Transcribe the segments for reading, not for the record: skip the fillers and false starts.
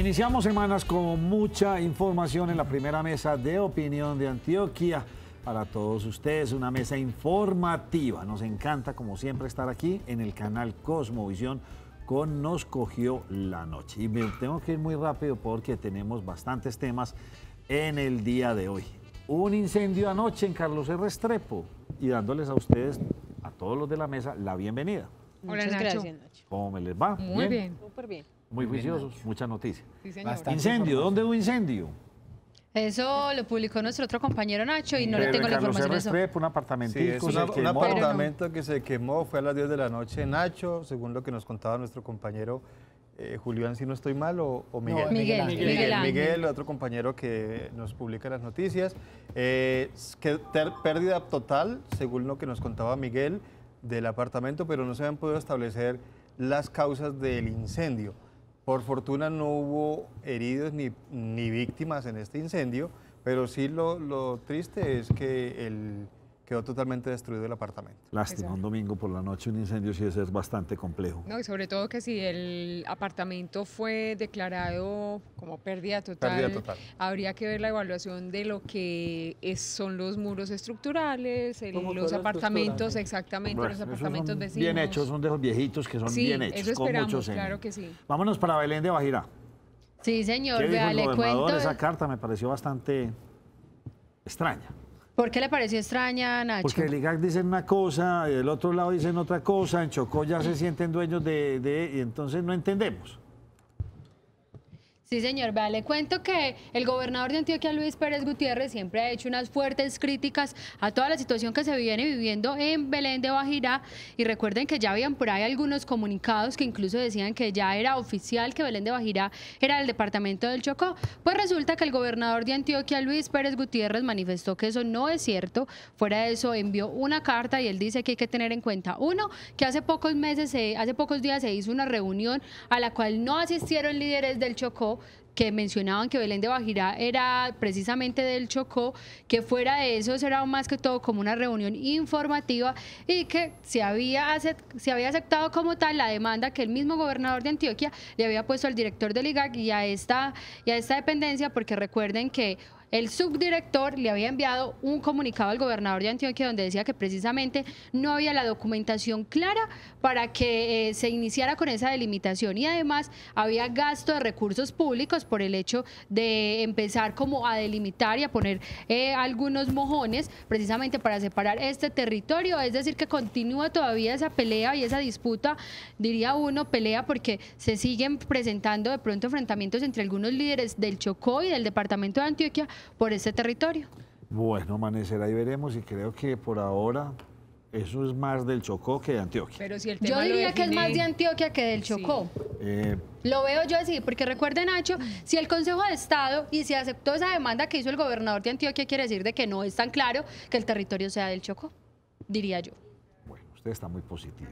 Iniciamos semanas con mucha información en la primera mesa de opinión de Antioquia. Para todos ustedes, una mesa informativa. Nos encanta, como siempre, estar aquí en el canal Cosmovisión con Nos Cogió la Noche. Y me tengo que ir muy rápido porque tenemos bastantes temas en el día de hoy. Un incendio anoche en Carlos R. Restrepo y dándoles a ustedes, a todos los de la mesa, la bienvenida. Hola, Nacho. Gracias, Nacho. ¿Cómo me les va? Muy bien. Súper bien. Muy juiciosos, mucha noticia. Sí, señor. Bastante. Incendio, ¿dónde hubo incendio? Eso lo publicó nuestro otro compañero Nacho y no le Pero tengo en la Carlos información R. de eso. Restrepo, un apartamentico, Sí, es se un quemó. apartamento que se quemó, fue a las 10 de la noche. Nacho, según lo que nos contaba nuestro compañero Julián, si no estoy mal, o Miguel. No, Miguel Ángel. Miguel, otro compañero que nos publica las noticias. Pérdida total, según lo que nos contaba Miguel, del apartamento, pero no se habían podido establecer las causas del incendio. Por fortuna no hubo heridos ni víctimas en este incendio, pero sí lo triste es que quedó totalmente destruido el apartamento. Lástima, Exacto. un domingo por la noche un incendio sí es bastante complejo. No, y sobre todo que si el apartamento fue declarado como pérdida total, habría que ver la evaluación de lo que son los muros estructurales, Como los todas las apartamentos, estructuras. exactamente, Bueno, los esos apartamentos son vecinos. bien hechos, son de esos viejitos que son Sí, bien hechos, eso con esperamos, mucho semen. claro que sí. Vámonos para Belén de Bajirá. Sí, señor, ¿Qué dijo vea, el le gobernador? cuento. Esa carta me pareció bastante extraña. ¿Por qué le pareció extraña, Nacho? Porque el IGAC dice una cosa, del otro lado dicen otra cosa, en Chocó ya se sienten dueños y entonces no entendemos. Sí, señor. Vea, le cuento que el gobernador de Antioquia, Luis Pérez Gutiérrez, siempre ha hecho unas fuertes críticas a toda la situación que se viene viviendo en Belén de Bajirá. Y recuerden que ya habían por ahí algunos comunicados que incluso decían que ya era oficial que Belén de Bajirá era el departamento del Chocó. Pues resulta que el gobernador de Antioquia, Luis Pérez Gutiérrez, manifestó que eso no es cierto. Fuera de eso, envió una carta y él dice que hay que tener en cuenta, uno, que hace pocos días se hizo una reunión a la cual no asistieron líderes del Chocó, que mencionaban que Belén de Bajirá era precisamente del Chocó, que fuera de eso era más que todo como una reunión informativa y que se había aceptado como tal la demanda que el mismo gobernador de Antioquia le había puesto al director del IGAC y a esta dependencia, porque recuerden que el subdirector le había enviado un comunicado al gobernador de Antioquia donde decía que precisamente no había la documentación clara para que se iniciara con esa delimitación y además había gasto de recursos públicos por el hecho de empezar como a delimitar y a poner algunos mojones precisamente para separar este territorio. Es decir, que continúa todavía esa pelea y esa disputa, diría uno, pelea porque se siguen presentando de pronto enfrentamientos entre algunos líderes del Chocó y del departamento de Antioquia por este territorio. Bueno, amanecerá y veremos y creo que por ahora eso es más del Chocó que de Antioquia. Pero si el Yo tema lo diría que es define- más de Antioquia que del Chocó. Lo veo yo así, porque recuerden, Nacho, si el Consejo de Estado y si aceptó esa demanda que hizo el gobernador de Antioquia, quiere decir de que no es tan claro que el territorio sea del Chocó, diría yo. Bueno, usted está muy positivo.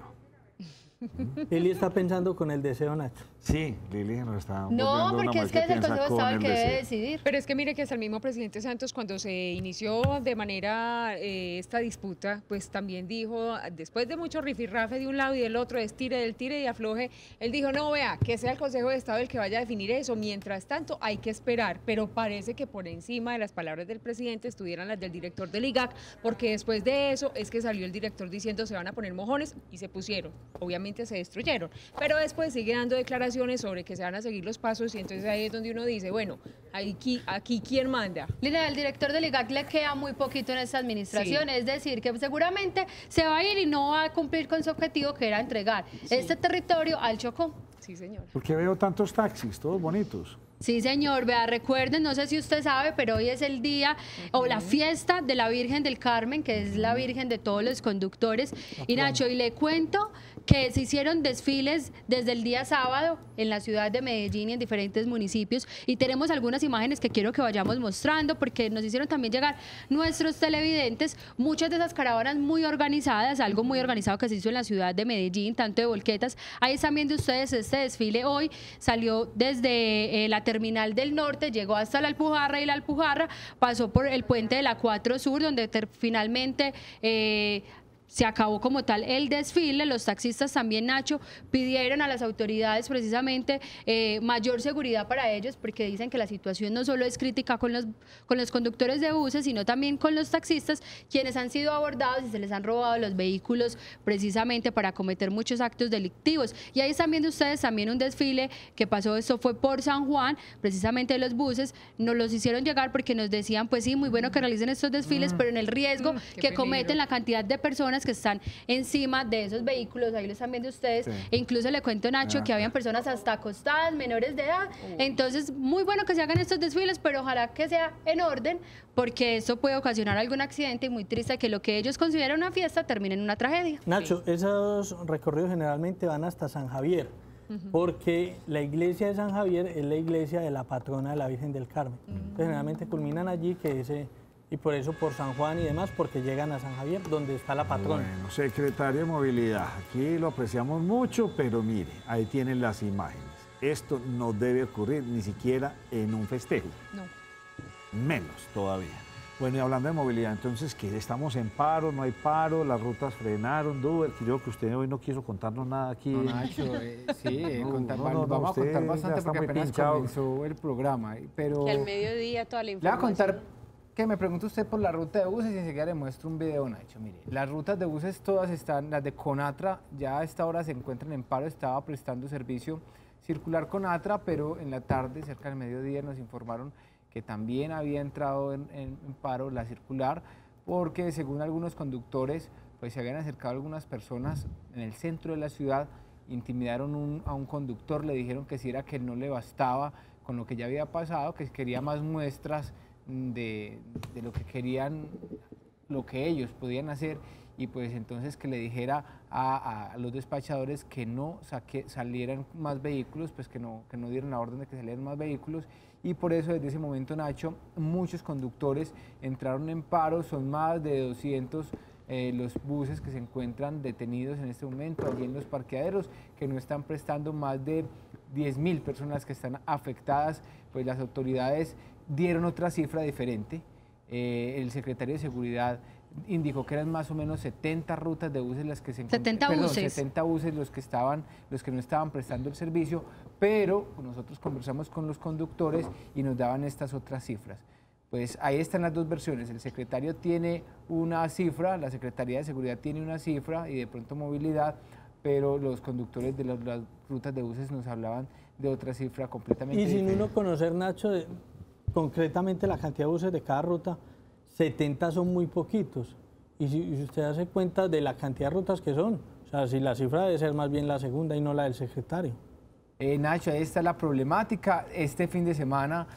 Lili está pensando con el deseo, Nacho. Sí, Lili nos está No, volviendo una porque es mujer que es el piensa Consejo de con Estado el el que debe deseo. decidir. Pero es que mire que hasta el mismo presidente Santos, cuando se inició de manera esta disputa, pues también dijo, después de mucho rifirrafe de un lado y del otro, estire del tire y afloje, él dijo, no, vea, que sea el Consejo de Estado el que vaya a definir eso, mientras tanto hay que esperar, pero parece que por encima de las palabras del presidente estuvieran las del director del IGAC, porque después de eso es que salió el director diciendo se van a poner mojones y se pusieron, obviamente se destruyeron, pero después sigue dando declaraciones sobre que se van a seguir los pasos y entonces ahí es donde uno dice, bueno, aquí ¿quién manda? Lina, el director del IGAC le queda muy poquito en esta administración, es decir, que seguramente se va a ir y no va a cumplir con su objetivo, que era entregar este territorio al Chocó. Sí, señor. ¿Por qué veo tantos taxis, todos bonitos? Sí, señor, vea, recuerden, no sé si usted sabe, pero hoy es el día o la fiesta de la Virgen del Carmen, que es la Virgen de todos los conductores. Y Nacho, y le cuento que se hicieron desfiles desde el día sábado en la ciudad de Medellín y en diferentes municipios, y tenemos algunas imágenes que quiero que vayamos mostrando porque nos hicieron también llegar nuestros televidentes muchas de esas caravanas muy organizadas, algo muy organizado que se hizo en la ciudad de Medellín, tanto de volquetas. Ahí están viendo ustedes este desfile hoy, salió desde la terminal del norte, llegó hasta la Alpujarra y la Alpujarra pasó por el puente de la 4 Sur, donde finalmente se acabó como tal el desfile. Los taxistas también, Nacho, pidieron a las autoridades precisamente mayor seguridad para ellos, porque dicen que la situación no solo es crítica con los conductores de buses, sino también con los taxistas, quienes han sido abordados y se les han robado los vehículos precisamente para cometer muchos actos delictivos. Y ahí están viendo ustedes también un desfile que pasó, esto fue por San Juan, precisamente los buses nos los hicieron llegar porque nos decían, pues sí, muy bueno que realicen estos desfiles, pero en el riesgo que cometen la cantidad de personas que están encima de esos vehículos, ahí lo están viendo ustedes, e incluso le cuento, Nacho, que habían personas hasta acostadas, menores de edad. Entonces, muy bueno que se hagan estos desfiles, pero ojalá que sea en orden, porque esto puede ocasionar algún accidente, y muy triste que lo que ellos consideran una fiesta termine en una tragedia. Nacho, esos recorridos generalmente van hasta San Javier, porque la iglesia de San Javier es la iglesia de la patrona de la Virgen del Carmen. Entonces, generalmente culminan allí, y por eso por San Juan y demás, porque llegan a San Javier, donde está la patrona. Bueno, secretario de Movilidad, aquí lo apreciamos mucho, pero mire, ahí tienen las imágenes. Esto no debe ocurrir ni siquiera en un festejo. No. Menos todavía. Bueno, y hablando de movilidad, entonces, ¿qué? ¿Estamos en paro? ¿No hay paro? ¿Las rutas frenaron? Duber, creo que usted hoy no quiso contarnos nada aquí. No, Nacho, sí, vamos a usted contar ya bastante está porque muy apenas pinchado. comenzó el programa. Pero Que al mediodía toda la le voy a información. contar que me pregunta usted por la ruta de buses y enseguida le muestro un video, Nacho. Mire, las rutas de buses todas están, las de Conatra ya a esta hora se encuentran en paro, estaba prestando servicio circular Conatra, pero en la tarde, cerca del mediodía, nos informaron que también había entrado en paro la circular, porque según algunos conductores, pues se habían acercado algunas personas en el centro de la ciudad, intimidaron a un conductor, le dijeron que si era que no le bastaba con lo que ya había pasado, que quería más muestras de lo que querían, lo que ellos podían hacer, y pues entonces que le dijera a los despachadores que no salieran más vehículos, pues que no dieran la orden de que salieran más vehículos, y por eso desde ese momento, Nacho, muchos conductores entraron en paro, son más de 200 los buses que se encuentran detenidos en este momento allí en los parqueaderos, que no están prestando, más de 10.000 personas que están afectadas. Pues las autoridades dieron otra cifra diferente. El secretario de Seguridad indicó que eran más o menos 70 rutas de buses las que se encontraban. 70 buses. 70 buses los que no estaban prestando el servicio, pero nosotros conversamos con los conductores y nos daban estas otras cifras. Pues ahí están las dos versiones. El secretario tiene una cifra, la Secretaría de Seguridad tiene una cifra y de pronto Movilidad, pero los conductores de las rutas de buses nos hablaban de otra cifra completamente diferente. Y sin uno conocer, Nacho, concretamente la cantidad de buses de cada ruta, 70 son muy poquitos. Y si usted hace cuenta de la cantidad de rutas que son, o sea, si la cifra debe ser más bien la segunda y no la del secretario. Nacho, ahí está la problemática. Este fin de semana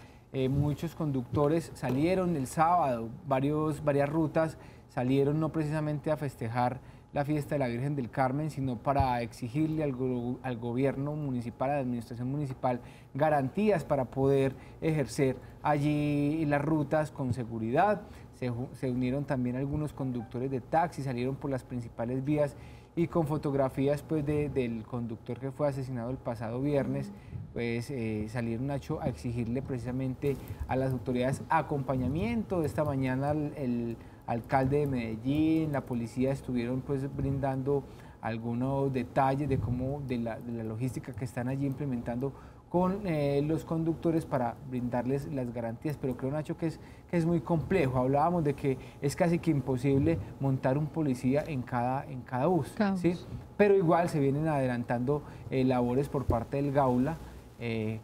muchos conductores salieron el sábado, varias rutas salieron no precisamente a festejar la fiesta de la Virgen del Carmen, sino para exigirle al gobierno municipal, a la administración municipal, garantías para poder ejercer allí las rutas con seguridad. Se unieron también algunos conductores de taxi, salieron por las principales vías y con fotografías pues, del conductor que fue asesinado el pasado viernes, pues salieron, Nacho, a exigirle precisamente a las autoridades acompañamiento. Esta mañana el alcalde de Medellín, la policía estuvieron pues brindando algunos detalles de la logística que están allí implementando con los conductores para brindarles las garantías, pero creo, Nacho, que es muy complejo. Hablábamos de que es casi que imposible montar un policía en cada bus, ¿sí? Pero igual se vienen adelantando labores por parte del Gaula.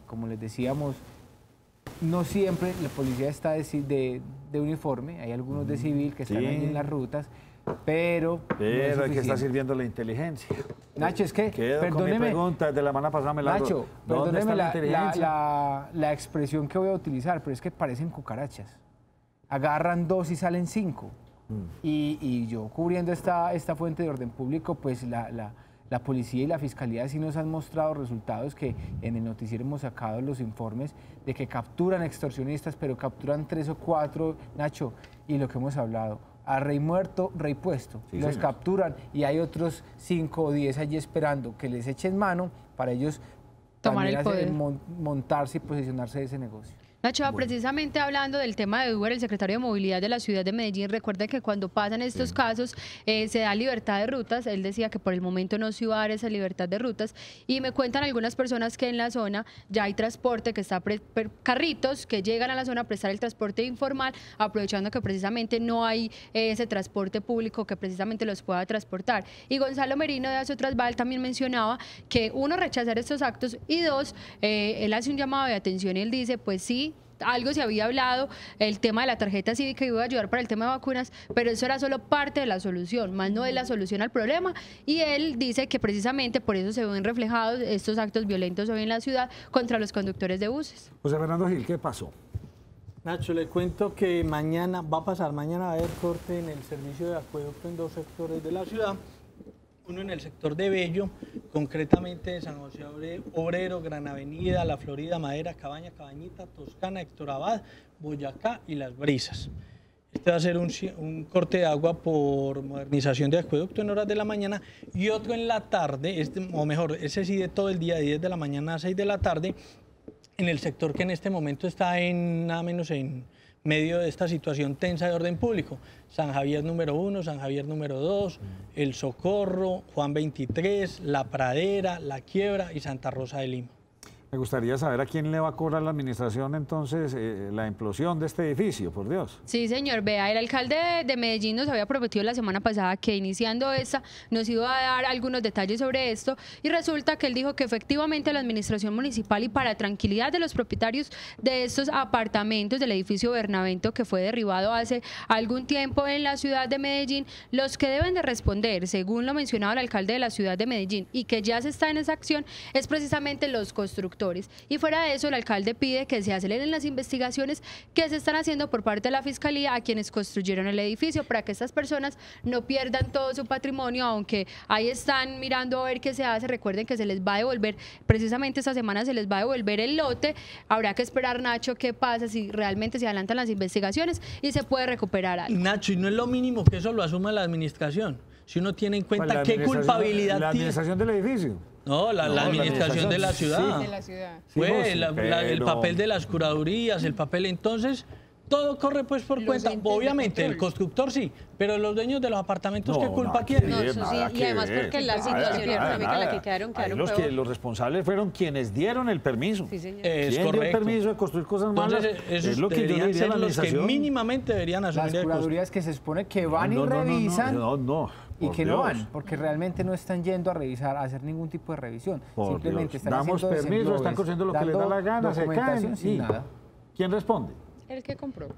Como les decíamos, no siempre la policía está de uniforme, hay algunos de civil que están ahí en las rutas, pero no es hay que estar sirviendo la inteligencia. Nacho, es que, perdóneme, mi pregunta de la semana pasada me la Nacho, ¿dónde está perdóneme la expresión que voy a utilizar, pero es que parecen cucarachas. Agarran 2 y salen 5. Y yo cubriendo esta fuente de orden público, pues la policía y la fiscalía sí nos han mostrado resultados que en el noticiero hemos sacado los informes de que capturan extorsionistas, pero capturan 3 o 4, Nacho, y lo que hemos hablado, a rey muerto, rey puesto. Sí, los capturan y hay otros 5 o 10 allí esperando que les echen mano para ellos tomar el poder, montarse y posicionarse de ese negocio. Nacho, precisamente hablando del tema de Uber, el secretario de Movilidad de la ciudad de Medellín recuerda que cuando pasan estos casos se da libertad de rutas. Él decía que por el momento no se iba a dar esa libertad de rutas y me cuentan algunas personas que en la zona ya hay transporte, que está carritos que llegan a la zona a prestar el transporte informal, aprovechando que precisamente no hay ese transporte público que precisamente los pueda transportar. Y Gonzalo Merino de Azotrasval también mencionaba que uno, rechazar estos actos y dos, él hace un llamado de atención y él dice, pues sí, algo se había hablado, el tema de la tarjeta cívica iba a ayudar para el tema de vacunas, pero eso era solo parte de la solución, más no de la solución al problema. Y él dice que precisamente por eso se ven reflejados estos actos violentos hoy en la ciudad contra los conductores de buses. José Fernando Gil, ¿qué pasó? Nacho, le cuento que mañana va a haber corte en el servicio de acueducto en 2 sectores de la ciudad. Uno en el sector de Bello, concretamente de San José Obrero, Gran Avenida, La Florida, Madera, Cabaña, Cabañita, Toscana, Héctor Abad, Boyacá y Las Brisas. Este va a ser un corte de agua por modernización de acueducto en horas de la mañana y otro en la tarde, o mejor, ese sí de todo el día, de 10 de la mañana a 6 de la tarde, en el sector que en este momento está nada menos en medio de esta situación tensa de orden público. San Javier número 1, San Javier número 2, El Socorro, Juan 23, La Pradera, La Quiebra y Santa Rosa de Lima. Me gustaría saber a quién le va a cobrar la administración entonces la implosión de este edificio, por Dios. Sí, señor. Vea, el alcalde de Medellín nos había prometido la semana pasada que iniciando esta nos iba a dar algunos detalles sobre esto y resulta que él dijo que efectivamente la administración municipal y para tranquilidad de los propietarios de estos apartamentos del edificio Bernavento que fue derribado hace algún tiempo en la ciudad de Medellín, los que deben de responder, según lo mencionaba el alcalde de la ciudad de Medellín y que ya se está en esa acción, es precisamente los constructores. Y fuera de eso, el alcalde pide que se aceleren las investigaciones que se están haciendo por parte de la Fiscalía a quienes construyeron el edificio para que estas personas no pierdan todo su patrimonio, aunque ahí están mirando a ver qué se hace. Recuerden que se les va a devolver, precisamente esta semana se les va a devolver el lote. Habrá que esperar, Nacho, qué pasa, si realmente se adelantan las investigaciones y se puede recuperar algo. Nacho, y no es lo mínimo que eso lo asuma la administración. Si uno tiene en cuenta qué culpabilidad tiene. ¿La administración del edificio? No, la administración de la ciudad. Sí. De la ciudad. Pues, Sí, el papel de las curadurías, el papel, entonces, todo corre pues por cuenta. Obviamente, el constructor sí, pero los dueños de los apartamentos, ¿qué culpa tienen? No, eso sí, y además porque la situación económica en la que quedaron peor. Los responsables fueron quienes dieron el permiso. Sí, señor. Es ¿Quién dio el permiso de construir cosas malas? Entonces, Es lo que yo deberían diría a ser la los que administración. mínimamente deberían asumir Las el costo. curadurías que se supone que van y revisan y por que no Dios. van, porque realmente no están yendo a revisar, a hacer ningún tipo de revisión. Por Simplemente Dios. están Damos haciendo permiso, están desenglobes, construyendo lo que les da la gana, se documentación caen sin y nada. ¿quién responde? El que compró.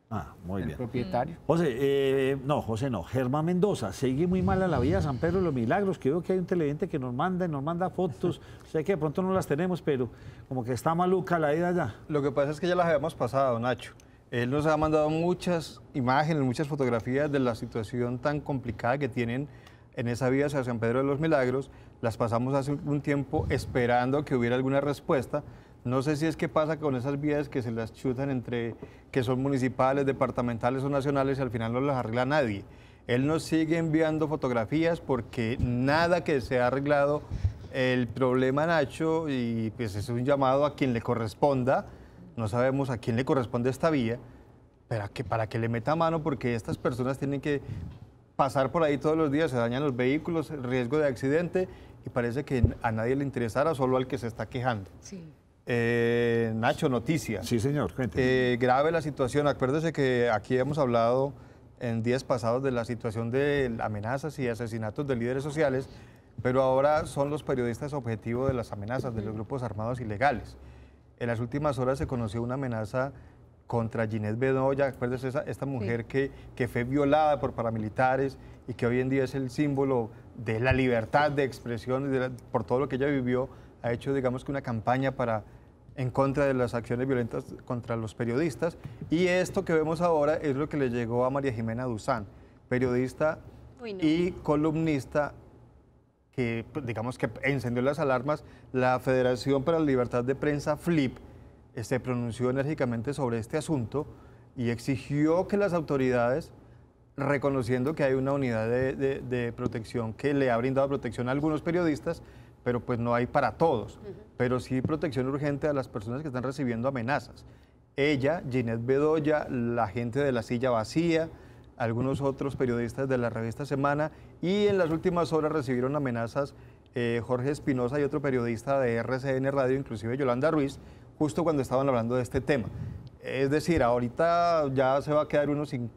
Ah, muy El bien. propietario. José, José no, Germán Mendoza, sigue muy mal a la vía San Pedro de los Milagros, que veo que hay un televidente que nos manda fotos, sé que de pronto no las tenemos, pero como que está maluca la ida allá. Lo que pasa es que ya las habíamos pasado, Nacho. Él nos ha mandado muchas imágenes, muchas fotografías de la situación tan complicada que tienen en esa vía hacia San Pedro de los Milagros. Las pasamos hace un tiempo esperando que hubiera alguna respuesta. No sé si es que pasa con esas vías que se las chutan entre que son municipales, departamentales o nacionales y al final no las arregla nadie. Él nos sigue enviando fotografías porque nada que se ha arreglado el problema, Nacho, y pues es un llamado a quien le corresponda. No sabemos a quién le corresponde esta vía, pero para que le meta mano, porque estas personas tienen que pasar por ahí todos los días, se dañan los vehículos, riesgo de accidente, y parece que a nadie le interesara, solo al que se está quejando. Sí. Nacho, noticia. Sí, señor, cuénteme. Grave la situación. Acuérdese que aquí hemos hablado en días pasados de la situación de amenazas y asesinatos de líderes sociales, pero ahora son los periodistas objetivo de las amenazas de los grupos armados ilegales. En las últimas horas se conoció una amenaza contra Ginette Bedoya, acuérdese esta mujer que fue violada por paramilitares y que hoy en día es el símbolo de la libertad de expresión, por todo lo que ella vivió, ha hecho, digamos, que una campaña en contra de las acciones violentas contra los periodistas. Y esto que vemos ahora es lo que le llegó a María Jimena Duzán, periodista y columnista que, digamos, que encendió las alarmas. La Federación para la Libertad de Prensa, FLIP, se pronunció enérgicamente sobre este asunto y exigió que las autoridades, reconociendo que hay una unidad de protección que le ha brindado protección a algunos periodistas, pero pues no hay para todos, pero sí protección urgente a las personas que están recibiendo amenazas. ella, Ginette Bedoya, la gente de La Silla Vacía, algunos otros periodistas de la revista Semana, y en las últimas horas recibieron amenazas Jorge Espinosa y otro periodista de RCN Radio, inclusive Yolanda Ruiz, justo cuando estaban hablando de este tema. Es decir, ahorita ya se va a quedar uno sin...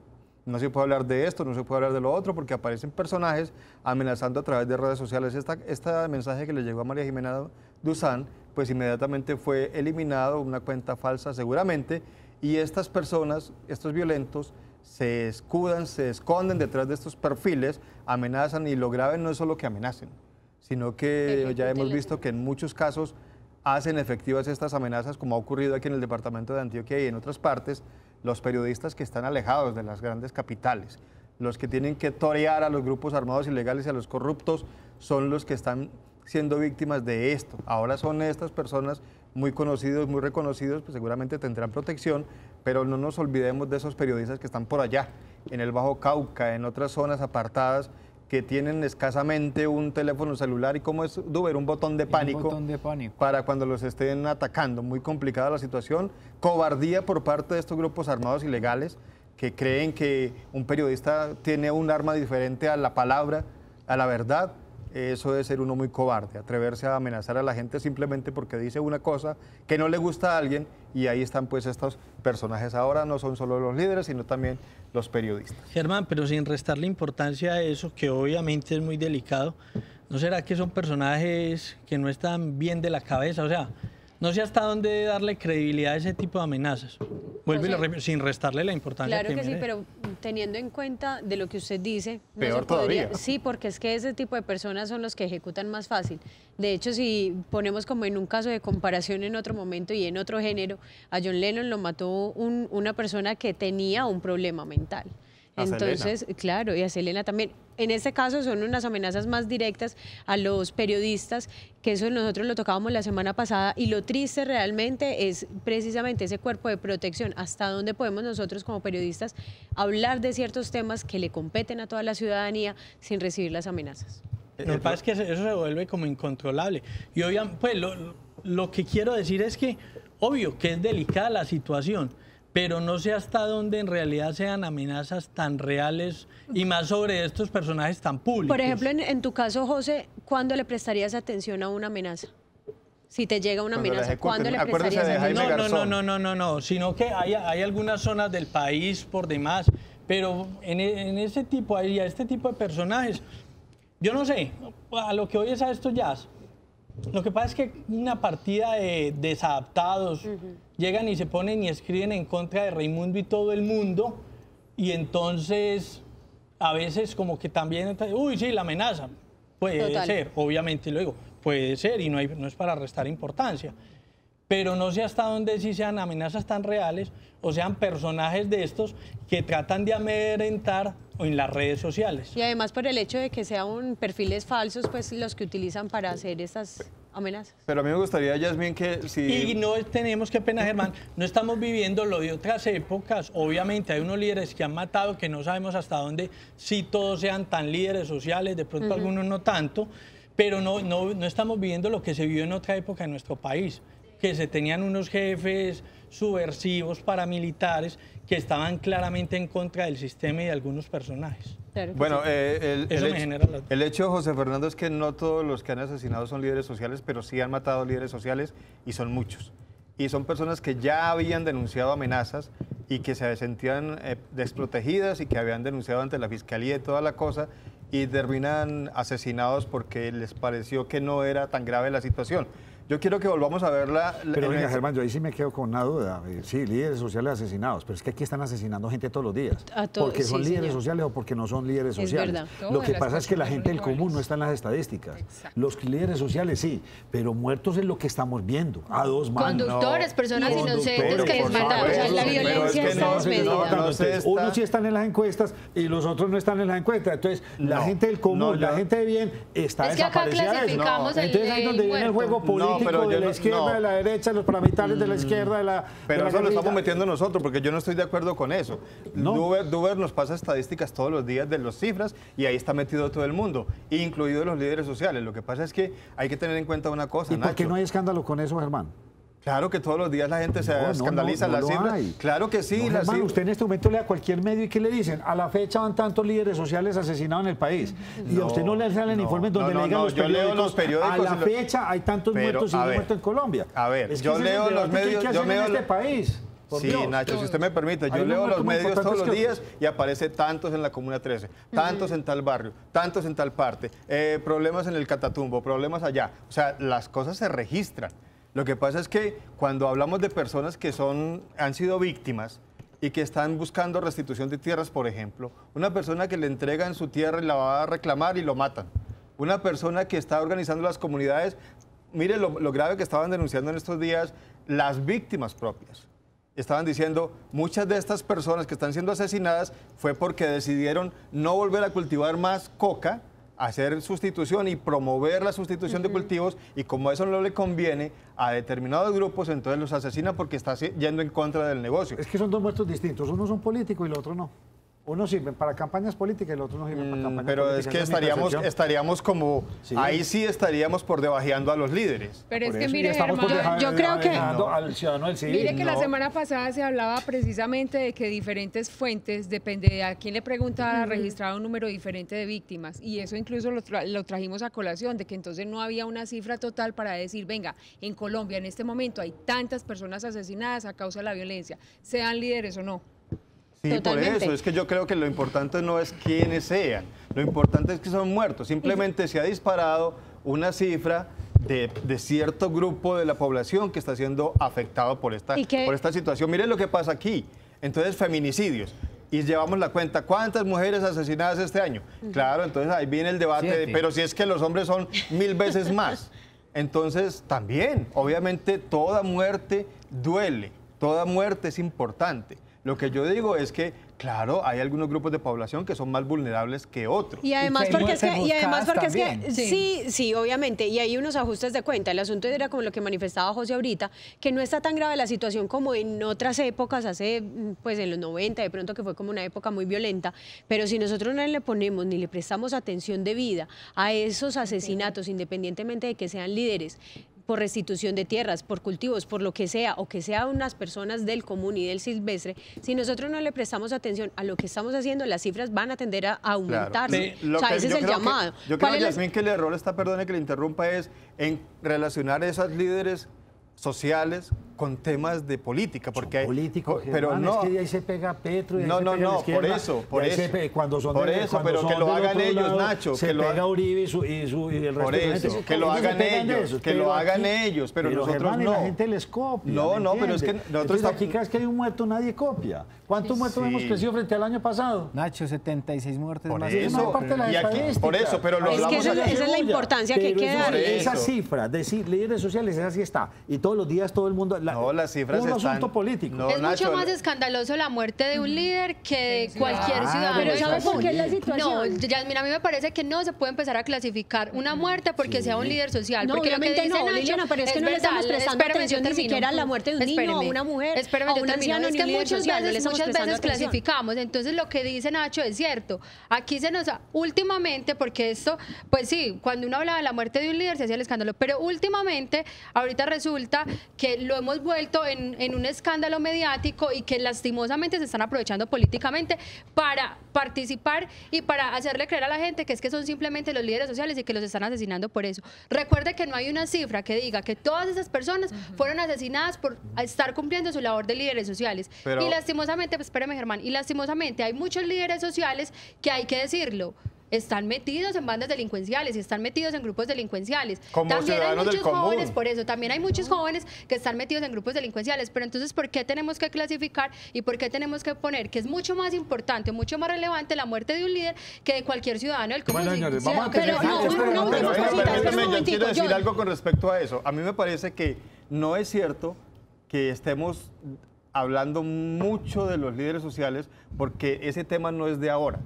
No se puede hablar de esto, no se puede hablar de lo otro, porque aparecen personajes amenazando a través de redes sociales. Este mensaje que le llegó a María Jimena Duzán, pues inmediatamente fue eliminado, una cuenta falsa seguramente, y estas personas, estos violentos, se escudan, se esconden detrás de estos perfiles, amenazan, y lo grave no es solo que amenacen, sino que ya hemos visto que en muchos casos hacen efectivas estas amenazas, como ha ocurrido aquí en el departamento de Antioquia y en otras partes. Los periodistas que están alejados de las grandes capitales, los que tienen que torear a los grupos armados ilegales y a los corruptos, son los que están siendo víctimas de esto. Ahora son estas personas muy conocidos, muy reconocidos, pues seguramente tendrán protección, pero no nos olvidemos de esos periodistas que están por allá, en el Bajo Cauca, en otras zonas apartadas, que tienen escasamente un teléfono celular y, como es, Duber, un botón de pánico para cuando los estén atacando. Muy complicada la situación, cobardía por parte de estos grupos armados ilegales que creen que un periodista tiene un arma diferente a la palabra, a la verdad. Eso es ser uno muy cobarde, atreverse a amenazar a la gente simplemente porque dice una cosa que no le gusta a alguien, y ahí están pues estos personajes. Ahora no son solo los líderes, sino también los periodistas. Germán, pero sin restarle importancia a eso, que obviamente es muy delicado, ¿no será que son personajes que no están bien de la cabeza? O sea, no sé hasta dónde darle credibilidad a ese tipo de amenazas. Vuelvo y lo repito, sin restarle la importancia claro que sí, merece. pero teniendo en cuenta de lo que usted dice... Peor todavía. Sí, porque es que ese tipo de personas son los que ejecutan más fácil. De hecho, si ponemos como en un caso de comparación en otro momento y en otro género, a John Lennon lo mató una persona que tenía un problema mental. Entonces, claro, y a Selena también. En este caso son unas amenazas más directas a los periodistas, que eso nosotros lo tocábamos la semana pasada, y lo triste realmente es precisamente ese cuerpo de protección, hasta dónde podemos nosotros como periodistas hablar de ciertos temas que le competen a toda la ciudadanía sin recibir las amenazas. Lo que pasa es que eso se vuelve como incontrolable. Y obviamente, pues lo que quiero decir es que, obvio que es delicada la situación, pero no sé hasta dónde en realidad sean amenazas tan reales, y más sobre estos personajes tan públicos. Por ejemplo, en tu caso, José, ¿cuándo le prestarías atención a una amenaza? Si te llega una amenaza, ¿cuándo le prestarías atención? No, sino que hay algunas zonas del país por demás, pero en ese tipo, y a este tipo de personajes, yo no sé, a lo que hoy es a estos jazz. Lo que pasa es que una partida de desadaptados llegan y se ponen y escriben en contra de Raimundo y todo el mundo, y entonces a veces como que también, uy, sí, la amenaza, puede ser, obviamente lo digo, puede ser, y no es para restar importancia, pero no sé hasta dónde sí sean amenazas tan reales o sean personajes de estos que tratan de amedrentar en las redes sociales. Y además por el hecho de que sean perfiles falsos, pues los que utilizan para hacer estas amenazas. Pero a mí me gustaría, Yasmín, que si... Y no tenemos que pena, Germán, no estamos viviendo lo de otras épocas. Obviamente hay unos líderes que han matado, que no sabemos hasta dónde, si todos sean tan líderes sociales, de pronto algunos no tanto, pero no estamos viviendo lo que se vivió en otra época en nuestro país, que se tenían unos jefes subversivos, paramilitares, que estaban claramente en contra del sistema y de algunos personajes. Claro que bueno, sí. el hecho, José Fernando, es que no todos los que han asesinado son líderes sociales, pero sí han matado líderes sociales, y son muchos. Y son personas que ya habían denunciado amenazas y que se sentían desprotegidas, y que habían denunciado ante la fiscalía y toda la cosa, y terminan asesinados porque les pareció que no era tan grave la situación. Yo quiero que volvamos a verla. Pero venga, Germán, yo ahí sí me quedo con una duda. Sí, líderes sociales asesinados, pero es que aquí están asesinando gente todos los días. Porque son líderes sociales o porque no son líderes sociales. Verdad. Lo que pasa es que la gente del común no está en las estadísticas. Exacto. Los líderes sociales sí, pero muertos es lo que estamos viendo. A dos manos. Conductores, personas inocentes que desmataron. O sea, la violencia está desmedida. Unos sí están en las encuestas y los otros no están en las encuestas. Entonces, la gente del común, la gente de bien, está desaparecida. Entonces ahí es donde viene el juego político. Pero de la izquierda, de la derecha, los paramilitares de la izquierda, de la... Pero eso lo estamos metiendo nosotros, porque yo no estoy de acuerdo con eso. Duber nos pasa estadísticas todos los días de las cifras, y ahí está metido todo el mundo, incluidos los líderes sociales. Lo que pasa es que hay que tener en cuenta una cosa, ¿Y por qué no hay escándalo con eso, Germán? Claro que todos los días la gente se escandaliza en las cifras. Claro que sí. No, Germán, usted en este momento lee a cualquier medio y ¿qué le dicen? A la fecha van tantos líderes sociales asesinados en el país. Y a usted no le salen informes donde le digan yo leo los periódicos. A la fecha hay tantos muertos y muertos en Colombia. A ver, yo leo los medios. Yo leo en este país. Sí, Nacho, si usted me permite, yo leo los medios todos los días y aparece tantos en la Comuna 13, tantos en tal barrio, tantos en tal parte, problemas en el Catatumbo, problemas allá. O sea, las cosas se registran. Lo que pasa es que cuando hablamos de personas que han sido víctimas y que están buscando restitución de tierras, por ejemplo, una persona que le entregan su tierra y la va a reclamar y lo matan. Una persona que está organizando las comunidades, mire lo grave que estaban denunciando en estos días las víctimas propias. Estaban diciendo, muchas de estas personas que están siendo asesinadas fue porque decidieron no volver a cultivar más coca, hacer sustitución y promover la sustitución de cultivos, y como eso no le conviene a determinados grupos, entonces los asesinan porque está yendo en contra del negocio. Es que son dos muertos distintos, uno es un político y el otro no. Uno sirve para campañas políticas y el otro no sirve para campañas pero políticas. Pero es que estaríamos como, sí. Ahí sí estaríamos por debajeando a los líderes. Pero es que mire, Germán, yo creo que... al ciudadano del civil. Mire que la semana pasada se hablaba precisamente de que diferentes fuentes, depende de a quién le preguntara, registraba un número diferente de víctimas. Y eso incluso lo trajimos a colación, de que entonces no había una cifra total para decir, venga, en Colombia en este momento hay tantas personas asesinadas a causa de la violencia, sean líderes o no. Sí, totalmente. Por eso, es que yo creo que lo importante no es quiénes sean, lo importante es que son muertos. Simplemente se ha disparado una cifra de cierto grupo de la población que está siendo afectado por esta situación. Miren lo que pasa aquí. Entonces, feminicidios. Y llevamos la cuenta, ¿cuántas mujeres asesinadas este año? Claro, entonces ahí viene el debate, pero si es que los hombres son 1000 veces más. Entonces, también, obviamente, toda muerte duele, toda muerte es importante. Lo que yo digo es que, claro, hay algunos grupos de población que son más vulnerables que otros. Y además porque es que, sí, obviamente, y hay unos ajustes de cuenta. El asunto era como lo que manifestaba José ahorita, que no está tan grave la situación como en otras épocas, hace, pues en los 90, de pronto que fue como una época muy violenta, pero si nosotros no le ponemos ni le prestamos atención debida a esos asesinatos, independientemente de que sean líderes, por restitución de tierras, por cultivos, por lo que sea, o que sean unas personas del común y del silvestre, si nosotros no le prestamos atención a lo que estamos haciendo, las cifras van a tender a aumentarse. Claro. O sea, ese es el llamado. Yo creo, Yasmín, que el error está, perdone que le interrumpa, es en relacionar a esos líderes sociales con temas de política, porque políticos, pero Germán, no, es que ahí se pega Petro y ahí no, se pega la izquierda, por eso, cuando son por de, eso, pero que lo hagan ellos, Nacho, se que lo pega Uribe y el resto por de eso, gente, que lo hagan ellos, que lo hagan ellos, pero nosotros Germán, no. La gente les copia. No, pero es que nosotros aquí cada vez que hay un muerto nadie copia. ¿Cuántos muertos hemos crecido frente al año pasado? Nacho, 76 muertes más. Eso, por eso, pero lo hablamos. Esa es la importancia que hay que dar. Esa cifra de líderes sociales, esa sí está. Y todos los días todo el mundo. No, las cifras un asunto político. No, es mucho más escandaloso la muerte de un líder que de cualquier ciudadano. Pero ¿sabes por qué es la situación? No, Yasmín, a mí me parece que no se puede empezar a clasificar una muerte porque sea un líder social. No, porque obviamente lo que dice Nacho, Liliana, pero es que no le estamos prestando atención ni siquiera a la muerte de un niño, a una mujer, a un anciano, ni un líder social. No le estamos muchas prestando veces atención. clasificamos. Entonces, lo que dice Nacho es cierto. Aquí se nos últimamente, porque esto, pues sí, cuando uno habla de la muerte de un líder se hacía el escándalo, pero últimamente, ahorita resulta que lo hemos vuelto en un escándalo mediático y que lastimosamente se están aprovechando políticamente para participar y para hacerle creer a la gente que es que son simplemente los líderes sociales y que los están asesinando por eso. Recuerde que no hay una cifra que diga que todas esas personas fueron asesinadas por estar cumpliendo su labor de líderes sociales. Pero, y lastimosamente, pues espérame Germán, y lastimosamente hay muchos líderes sociales que hay que decirlo, están metidos en bandas delincuenciales y están metidos en grupos delincuenciales. Como también hay muchos jóvenes, común. por eso, también hay muchos jóvenes que están metidos en grupos delincuenciales, pero entonces, ¿por qué tenemos que clasificar y por qué tenemos que poner que es mucho más importante, mucho más relevante la muerte de un líder que de cualquier ciudadano del común? Bueno, señores, vamos a permítame, yo quiero decir algo con respecto a eso. A mí me parece que no es cierto que estemos hablando mucho de los líderes sociales porque ese tema no es de ahora.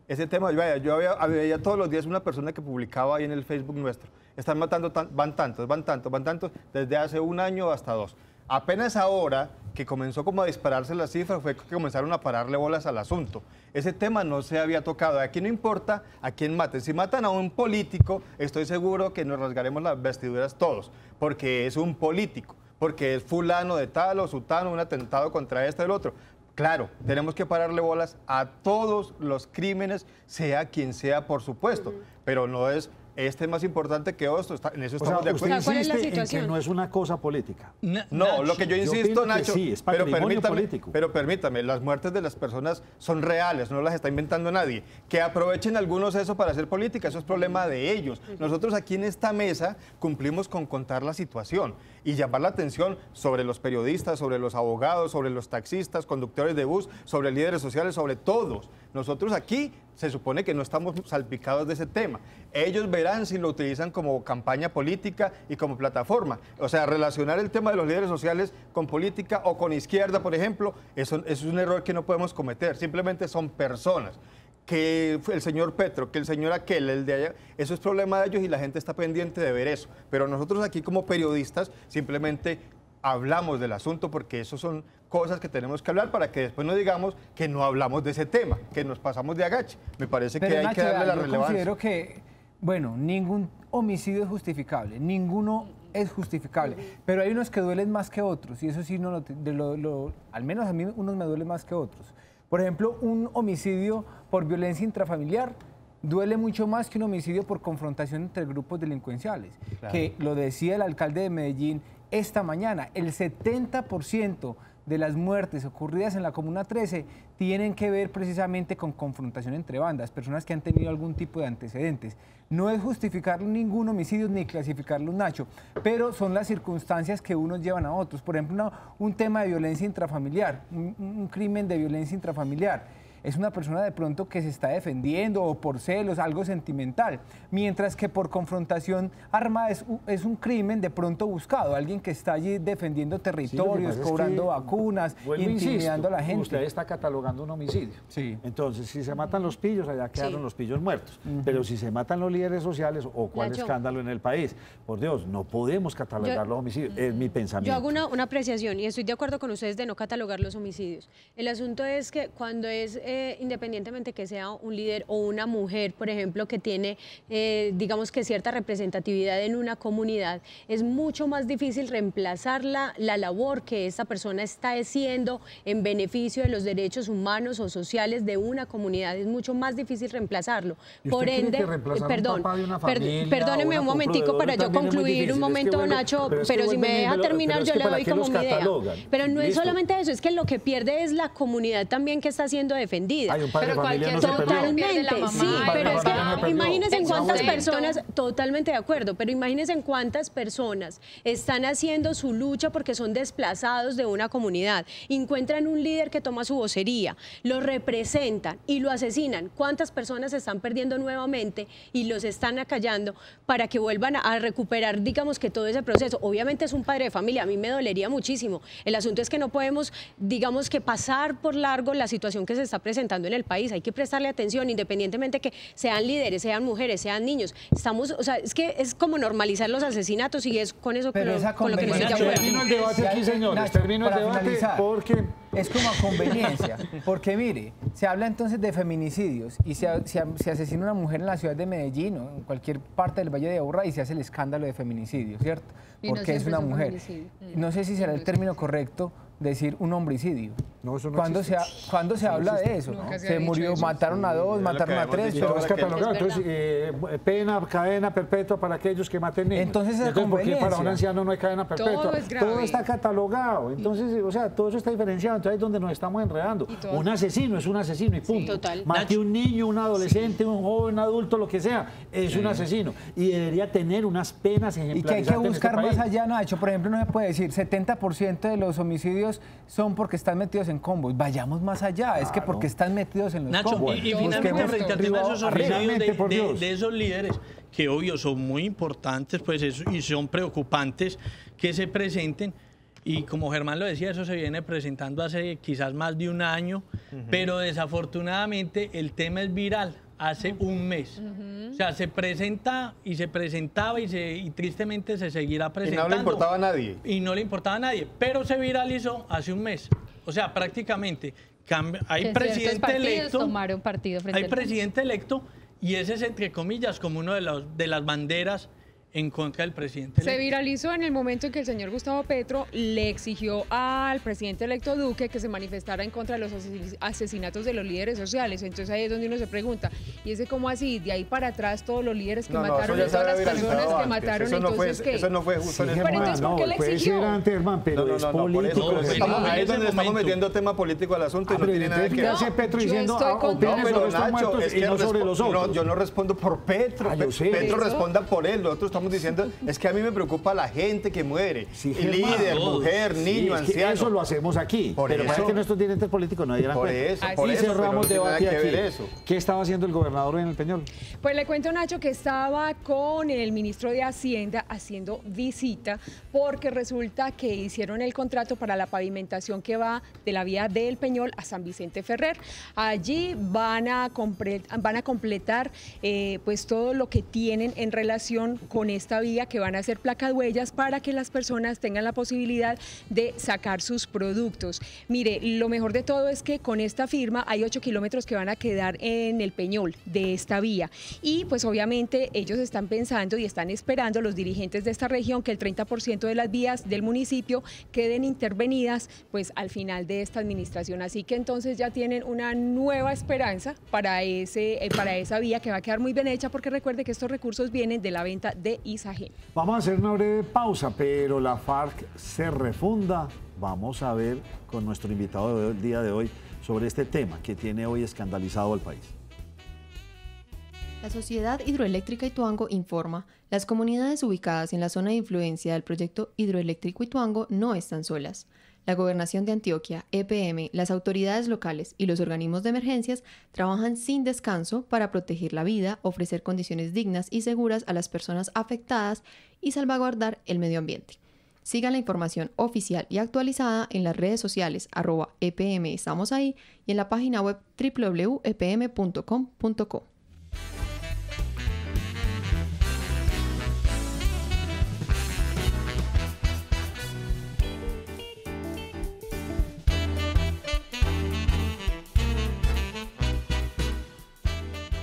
Ese tema, vaya, yo veía todos los días una persona que publicaba ahí en el Facebook nuestro. Están matando, van tantos, desde hace un año hasta 2. Apenas ahora que comenzó como a dispararse la cifra fue que comenzaron a pararle bolas al asunto. Ese tema no se había tocado. Aquí no importa a quién maten. Si matan a un político, estoy seguro que nos rasgaremos las vestiduras todos, porque es un político. porque es fulano de tal o sutano, un atentado contra este o el otro. Claro, tenemos que pararle bolas a todos los crímenes, sea quien sea, por supuesto, pero no es este es más importante que otro, en eso estamos de acuerdo. Usted insiste en que no es una cosa política. No, lo que yo insisto, Nacho, sí, es pero político. permítame, las muertes de las personas son reales, no las está inventando nadie. Que aprovechen algunos eso para hacer política, eso es problema de ellos. Nosotros aquí en esta mesa cumplimos con contar la situación y llamar la atención sobre los periodistas, sobre los abogados, sobre los taxistas, conductores de bus, sobre líderes sociales, sobre todos. Nosotros aquí se supone que no estamos salpicados de ese tema. Ellos verán si lo utilizan como campaña política y como plataforma. O sea, relacionar el tema de los líderes sociales con política o con izquierda, por ejemplo, eso es un error que no podemos cometer. Simplemente son personas. Que el señor Petro, que el señor aquel, el de allá, eso es problema de ellos y la gente está pendiente de ver eso. Pero nosotros aquí como periodistas simplemente hablamos del asunto porque eso son cosas que tenemos que hablar para que después no digamos que no hablamos de ese tema, que nos pasamos de agache. Me parece que hay que darle la relevancia. Yo considero que, bueno, ningún homicidio es justificable, ninguno es justificable, pero hay unos que duelen más que otros y eso sí, al menos a mí unos me duelen más que otros. Por ejemplo, un homicidio por violencia intrafamiliar duele mucho más que un homicidio por confrontación entre grupos delincuenciales, claro. Que lo decía el alcalde de Medellín esta mañana, el 70% de las muertes ocurridas en la Comuna 13 tienen que ver precisamente con confrontación entre bandas, personas que han tenido algún tipo de antecedentes. No es justificar ningún homicidio ni clasificarlo, Nacho, pero son las circunstancias que unos llevan a otros. Por ejemplo, un tema de violencia intrafamiliar, un crimen de violencia intrafamiliar. Es una persona de pronto que se está defendiendo o por celos, algo sentimental, mientras que por confrontación armada es un crimen de pronto buscado, alguien que está allí defendiendo territorios, cobrando vacunas, intimidando a la gente. Usted está catalogando un homicidio. Sí. Entonces, si se matan los pillos, allá quedaron los pillos muertos. Pero si se matan los líderes sociales, o cuál escándalo en el país, por Dios, no podemos catalogar los homicidios, es mi pensamiento. Yo hago una apreciación y estoy de acuerdo con ustedes de no catalogar los homicidios. El asunto es que cuando es independientemente que sea un líder o una mujer, por ejemplo, que tiene, digamos que cierta representatividad en una comunidad, es mucho más difícil reemplazar la labor que esta persona está haciendo en beneficio de los derechos humanos o sociales de una comunidad. Es mucho más difícil reemplazarlo. Por ende, perdóneme un momentico para yo concluir un momento, Nacho, pero si me deja terminar yo le doy como mi idea. Pero no es solamente eso, es que lo que pierde es la comunidad también que está siendo defendida. Pero cualquier totalmente, sí, pero es que imagínense en cuántas personas, totalmente de acuerdo, pero imagínense en cuántas personas están haciendo su lucha porque son desplazados de una comunidad, encuentran un líder que toma su vocería, lo representan y lo asesinan. ¿Cuántas personas se están perdiendo nuevamente y los están acallando para que vuelvan a recuperar, digamos que todo ese proceso? Obviamente es un padre de familia, a mí me dolería muchísimo. El asunto es que no podemos, digamos que pasar por largo la situación que se está presentando en el país. Hay que prestarle atención, independientemente que sean líderes, sean mujeres, sean niños. Estamos, o sea, es que es como normalizar los asesinatos y es con eso con lo que no estoy de acuerdo. Termino el debate aquí, señores. Termino el debate porque es como a conveniencia. Porque mire, se habla entonces de feminicidios y se asesina una mujer en la ciudad de Medellín o en cualquier parte del Valle de Aburrá y se hace el escándalo de feminicidio, ¿cierto? Porque no es una mujer. No sé si será el término correcto decir un homicidio. No, eso no ¿Cuándo se habla de eso? ¿No? Se murió, mataron a dos, mataron a tres, pero es catalogado. Entonces, pena, cadena perpetua para aquellos que maten niños. Entonces, ¿por qué para un anciano no hay cadena perpetua? Todo está catalogado. Entonces, o sea, todo eso está diferenciado. Entonces, ahí es donde nos estamos enredando. Un asesino es un asesino y punto. Total. Mate un niño, un adolescente, un joven, adulto, lo que sea, es un asesino. Y debería tener unas penas ejemplares. Y que hay que buscar más allá, Nacho. Por ejemplo, no se puede decir 70% de los homicidios son porque están metidos en combos. Vayamos más allá, claro. Es que porque están metidos en los combos. Y finalmente, frente al tema de esos homicidios de esos líderes, que obvio son muy importantes pues eso, y son preocupantes que se presenten, y como Germán lo decía, eso se viene presentando hace quizás más de un año, pero desafortunadamente el tema es viral. Hace un mes. O sea, se presenta y se presentaba y tristemente se seguirá presentando. Y no le importaba a nadie. Y no le importaba a nadie, pero se viralizó hace un mes. O sea, prácticamente hay presidente electo. Tomaron partido frente hay presidente electo y ese es, entre comillas, como uno de las banderas en contra del presidente Se electo. viralizó en el momento en que el señor Gustavo Petro le exigió al presidente electo Duque que se manifestara en contra de los asesinatos de los líderes sociales. Entonces ahí es donde uno se pregunta, ¿y ese cómo así? De ahí para atrás todos los líderes que mataron, eso ya todas se las había personas viralizado que antes. mataron, Eso no entonces fue, ¿qué? eso no fue justo en ese Pero momento. entonces, ¿por qué le puede exigió? ser antes, Germán, pero es por político. eso, pero ahí en es ese donde estamos momento. metiendo tema político al asunto y no Pero tiene nada que ¿qué ver. hace Petro yo diciendo estoy con opinen No, sobre pero estos Nacho, muertos es y que no sobre los otros? yo no respondo por Petro. Yo sé. Petro Eso. responda por él. Nosotros estamos diciendo, es que a mí me preocupa la gente que muere. Sí, Y Germán. líder, Todos. mujer, Sí, niño, es que anciano. eso lo hacemos aquí. Por pero eso. parece que nuestros dirigentes políticos no dieran Por cuenta. eso, Así por Y eso. pero cerramos no tiene nada debate que ver aquí. eso. ¿Qué estaba haciendo el gobernador en el Peñol? Pues le cuento, Nacho, que estaba con el ministro de Hacienda haciendo visita porque resulta que hicieron el contrato para la pavimentación que va de la vía del Peñol a San Vicente Ferrer. Allí van a completar pues todo lo que tienen en relación con esta vía, que van a hacer placahuellas para que las personas tengan la posibilidad de sacar sus productos. Mire, lo mejor de todo es que con esta firma hay 8 kilómetros que van a quedar en el Peñol de esta vía. Y pues obviamente ellos están pensando y están esperando, los dirigentes de esta región, que el 30% de las vías del municipio queden intervenidas pues al final de esta administración. Así que entonces ya tienen una nueva esperanza para esa vía, que va a quedar muy bien hecha, porque recuerde que estos recursos vienen de la venta de Isagen. Vamos a hacer una breve pausa, pero la FARC se refunda. Vamos a ver con nuestro invitado del día de hoy sobre este tema que tiene hoy escandalizado al país. La Sociedad Hidroeléctrica Ituango informa, las comunidades ubicadas en la zona de influencia del proyecto hidroeléctrico Ituango no están solas. La Gobernación de Antioquia, EPM, las autoridades locales y los organismos de emergencias trabajan sin descanso para proteger la vida, ofrecer condiciones dignas y seguras a las personas afectadas y salvaguardar el medio ambiente. Sigan la información oficial y actualizada en las redes sociales @EPM estamos ahí y en la página web www.epm.com.co.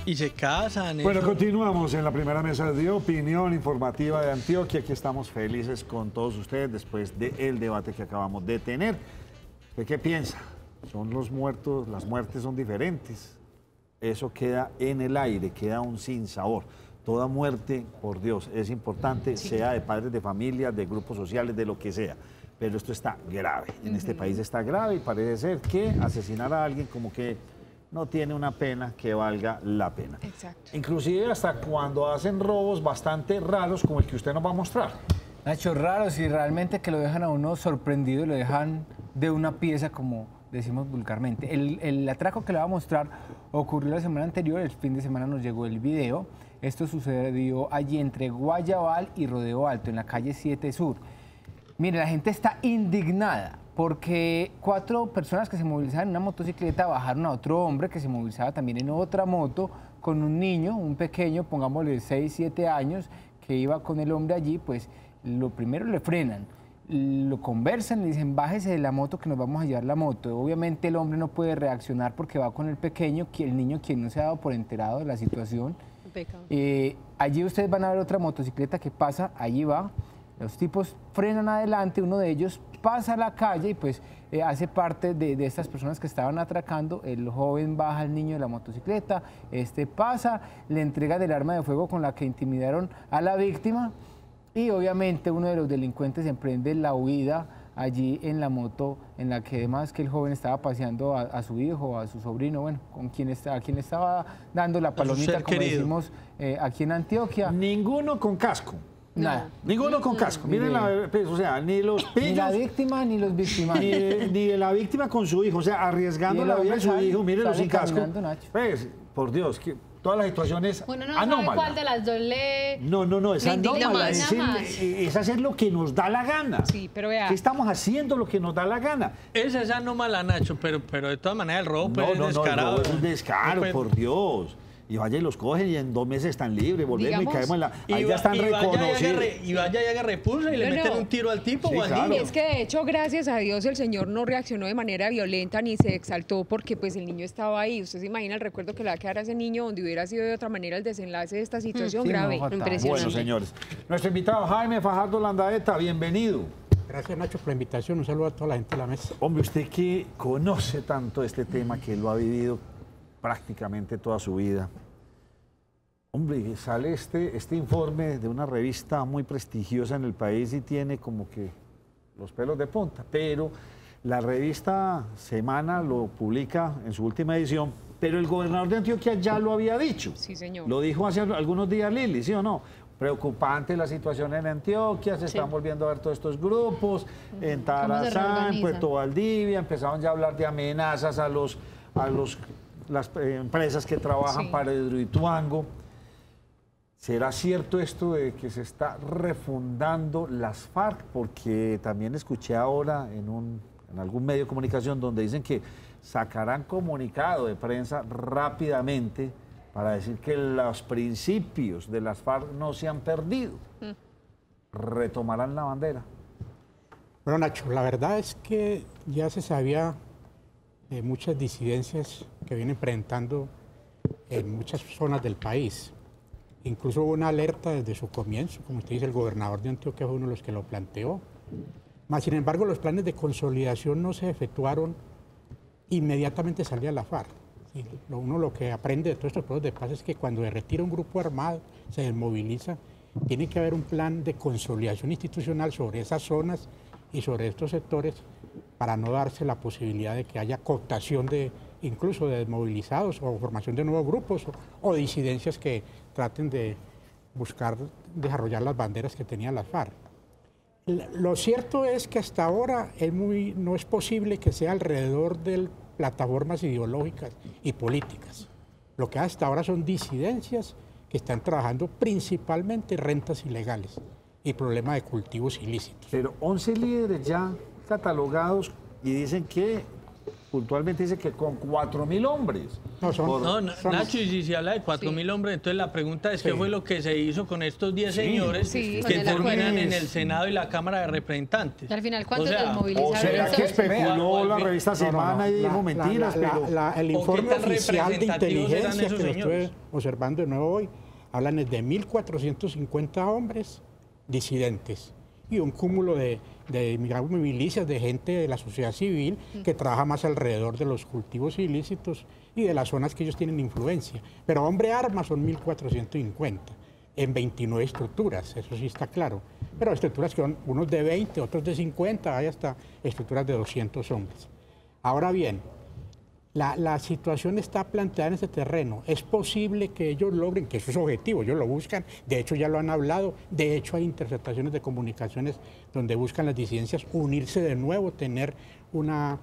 Y se casan. Bueno, eso. continuamos en la primera mesa de opinión informativa de Antioquia. Aquí estamos felices con todos ustedes después del debate que acabamos de tener. ¿Usted qué piensa? ¿Son los muertos, las muertes son diferentes? Eso queda en el aire, queda un sinsabor. Toda muerte, por Dios, es importante, sea de padres de familia, de grupos sociales, de lo que sea. Pero esto está grave. En este país está grave y parece ser que asesinar a alguien como que no tiene una pena que valga la pena. Exacto. Inclusive hasta cuando hacen robos bastante raros como el que usted nos va a mostrar. Nacho, raros y realmente que lo dejan a uno sorprendido y lo dejan de una pieza, como decimos vulgarmente. El atraco que le voy a mostrar ocurrió la semana anterior, el fin de semana nos llegó el video. Esto sucedió allí entre Guayabal y Rodeo Alto, en la calle 7 Sur. Mire, la gente está indignada porque 4 personas que se movilizaban en una motocicleta bajaron a otro hombre que se movilizaba también en otra moto con un niño, un pequeño, pongámosle 6, 7 años, que iba con el hombre allí. Pues lo primero le frenan, lo conversan, le dicen bájese de la moto que nos vamos a llevar la moto. Obviamente el hombre no puede reaccionar porque va con el pequeño, el niño quien no se ha dado por enterado de la situación. Allí ustedes van a ver otra motocicleta que pasa, allí va. Los tipos frenan adelante, uno de ellos pasa a la calle y pues hace parte de estas personas que estaban atracando. El joven baja al niño de la motocicleta, pasa, le entrega el arma de fuego con la que intimidaron a la víctima y obviamente uno de los delincuentes emprende la huida allí en la moto en la que además que el joven estaba paseando a su hijo, a su sobrino, bueno, a quien le estaba dando la palomita, como decimos aquí en Antioquia. Ninguno con casco. Nada. Ninguno con casco. Miren, o sea, ni los pillos. Ni la víctima ni los victimarios. Ni de la víctima con su hijo, o sea, arriesgando la vida de su hijo, mírenlo sin casco. Pues, por Dios, que todas las situaciones Uno no anómalas. sabe cuál de las dos le... No, es le indigna anómala, más. es hacer lo que nos da la gana. Sí, pero vea. Que estamos haciendo lo que nos da la gana. Esa es anómala, Nacho, pero de todas maneras el robo pues, es El descarado. robo es un descaro, Pues, por Dios. Y vaya y los cogen y en 2 meses están libres, volvemos y Digamos, caemos en la... Ahí ya están reconocidos. Y vaya y haga repulsa y le meten un tiro al tipo Sí, o al claro. niño. Es que de hecho, gracias a Dios, el señor no reaccionó de manera violenta ni se exaltó porque pues el niño estaba ahí. Usted se imagina el recuerdo que le va a quedar a ese niño donde hubiera sido de otra manera el desenlace de esta situación Sí, no, grave. fatal. Impresionante. Bueno, señores, nuestro invitado Jaime Fajardo Landaeta, bienvenido. Gracias, Nacho, por la invitación. Un saludo a toda la gente de la mesa. Hombre, usted que conoce tanto este tema, que lo ha vivido prácticamente toda su vida. Hombre, sale este informe de una revista muy prestigiosa en el país y tiene como que los pelos de punta, pero la revista Semana lo publica en su última edición, pero el gobernador de Antioquia ya lo había dicho. Sí, señor. Lo dijo hace algunos días Lili, ¿sí o no? Preocupante la situación en Antioquia, se están volviendo a ver todos estos grupos, en Tarazá, en reorganizan? Puerto Valdivia, empezaron ya a hablar de amenazas a las empresas que trabajan Sí. para Hidroituango. ¿Será cierto esto de que se está refundando las FARC? Porque también escuché ahora en algún medio de comunicación donde dicen que sacarán comunicado de prensa rápidamente para decir que los principios de las FARC no se han perdido. Retomarán la bandera. Bueno, Nacho, la verdad es que ya se sabía de muchas disidencias que vienen presentando en muchas zonas del país. Incluso hubo una alerta desde su comienzo, como usted dice, el gobernador de Antioquia fue uno de los que lo planteó. Mas, sin embargo, los planes de consolidación no se efectuaron inmediatamente salía la FARC. Sí, uno lo que aprende de todos estos procesos de paz es que cuando se retira un grupo armado, se desmoviliza, tiene que haber un plan de consolidación institucional sobre esas zonas y sobre estos sectores para no darse la posibilidad de que haya cooptación incluso de desmovilizados o formación de nuevos grupos o disidencias que traten de buscar desarrollar las banderas que tenía la FARC. Lo cierto es que hasta ahora no es posible que sea alrededor de plataformas ideológicas y políticas. Lo que hasta ahora son disidencias que están trabajando principalmente rentas ilegales y problemas de cultivos ilícitos. Pero 11 líderes ya catalogados y dicen que, puntualmente dice que con 4.000 hombres. No, Nacho, y si se habla de 4.000 hombres, entonces la pregunta es qué fue lo que se hizo con estos 10 señores sí, que con el terminan acuerdo. en el Senado y la Cámara de Representantes. Y al final, ¿cuántos O sea, desmovilizaron? ¿O será que especuló la revista Semana y dijo mentiras? El informe tan oficial de representativos eran inteligencia esos que lo señores? estoy observando de nuevo hoy, hablan de 1.450 hombres disidentes y un cúmulo de digamos, milicias, de gente de la sociedad civil que trabaja más alrededor de los cultivos ilícitos y de las zonas que ellos tienen influencia. Pero hombre armas son 1.450 en 29 estructuras, eso sí está claro. Pero estructuras que son unos de 20, otros de 50, hay hasta estructuras de 200 hombres. Ahora bien, la situación está planteada en ese terreno. Es posible que ellos logren, que eso es objetivo, ellos lo buscan, de hecho ya lo han hablado, de hecho hay interceptaciones de comunicaciones donde buscan las disidencias unirse de nuevo, tener una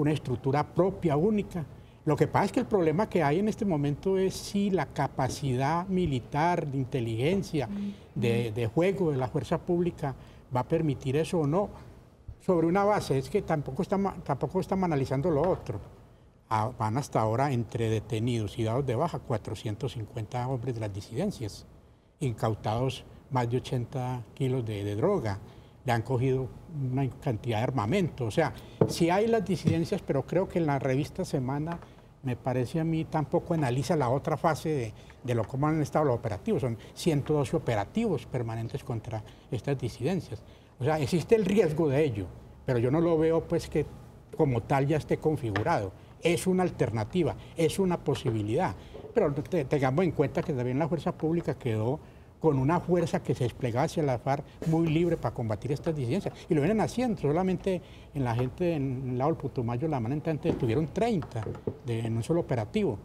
estructura propia, única. Lo que pasa es que el problema que hay en este momento es si la capacidad militar, de inteligencia, de juego de la fuerza pública va a permitir eso o no, sobre una base, es que tampoco estamos analizando lo otro. Van hasta ahora entre detenidos y dados de baja 450 hombres de las disidencias, incautados más de 80 kilos de droga, le han cogido una cantidad de armamento. O sea, sí hay las disidencias, pero creo que en la revista Semana, me parece a mí, tampoco analiza la otra fase de cómo han estado los operativos. Son 112 operativos permanentes contra estas disidencias. O sea, existe el riesgo de ello, pero yo no lo veo pues que como tal ya esté configurado. Es una alternativa, es una posibilidad, pero tengamos en cuenta que también la fuerza pública quedó con una fuerza que se desplegaba hacia la FARC muy libre para combatir estas disidencias, y lo vienen haciendo. Solamente en la gente en el lado del Putumayo, la mano entrante, tuvieron 30 en un solo operativo,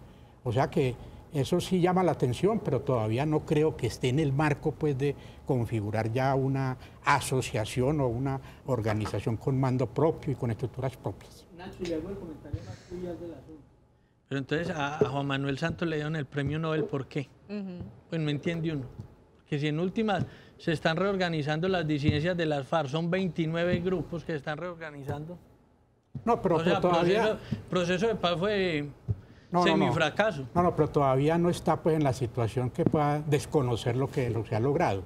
o sea que eso sí llama la atención, pero todavía no creo que esté en el marco pues, de configurar ya una asociación o una organización con mando propio y con estructuras propias. Nacho, y hago el comentario más trivial del asunto. Pero entonces a Juan Manuel Santos le dieron el premio Nobel, ¿por qué? Pues no entiende uno. Porque si en últimas se están reorganizando las disidencias de las FARC, son 29 grupos que se están reorganizando. No, pero, O sea, todavía... proceso de paz fue semifracaso. No, pero todavía no está pues en la situación que pueda desconocer lo que se ha logrado,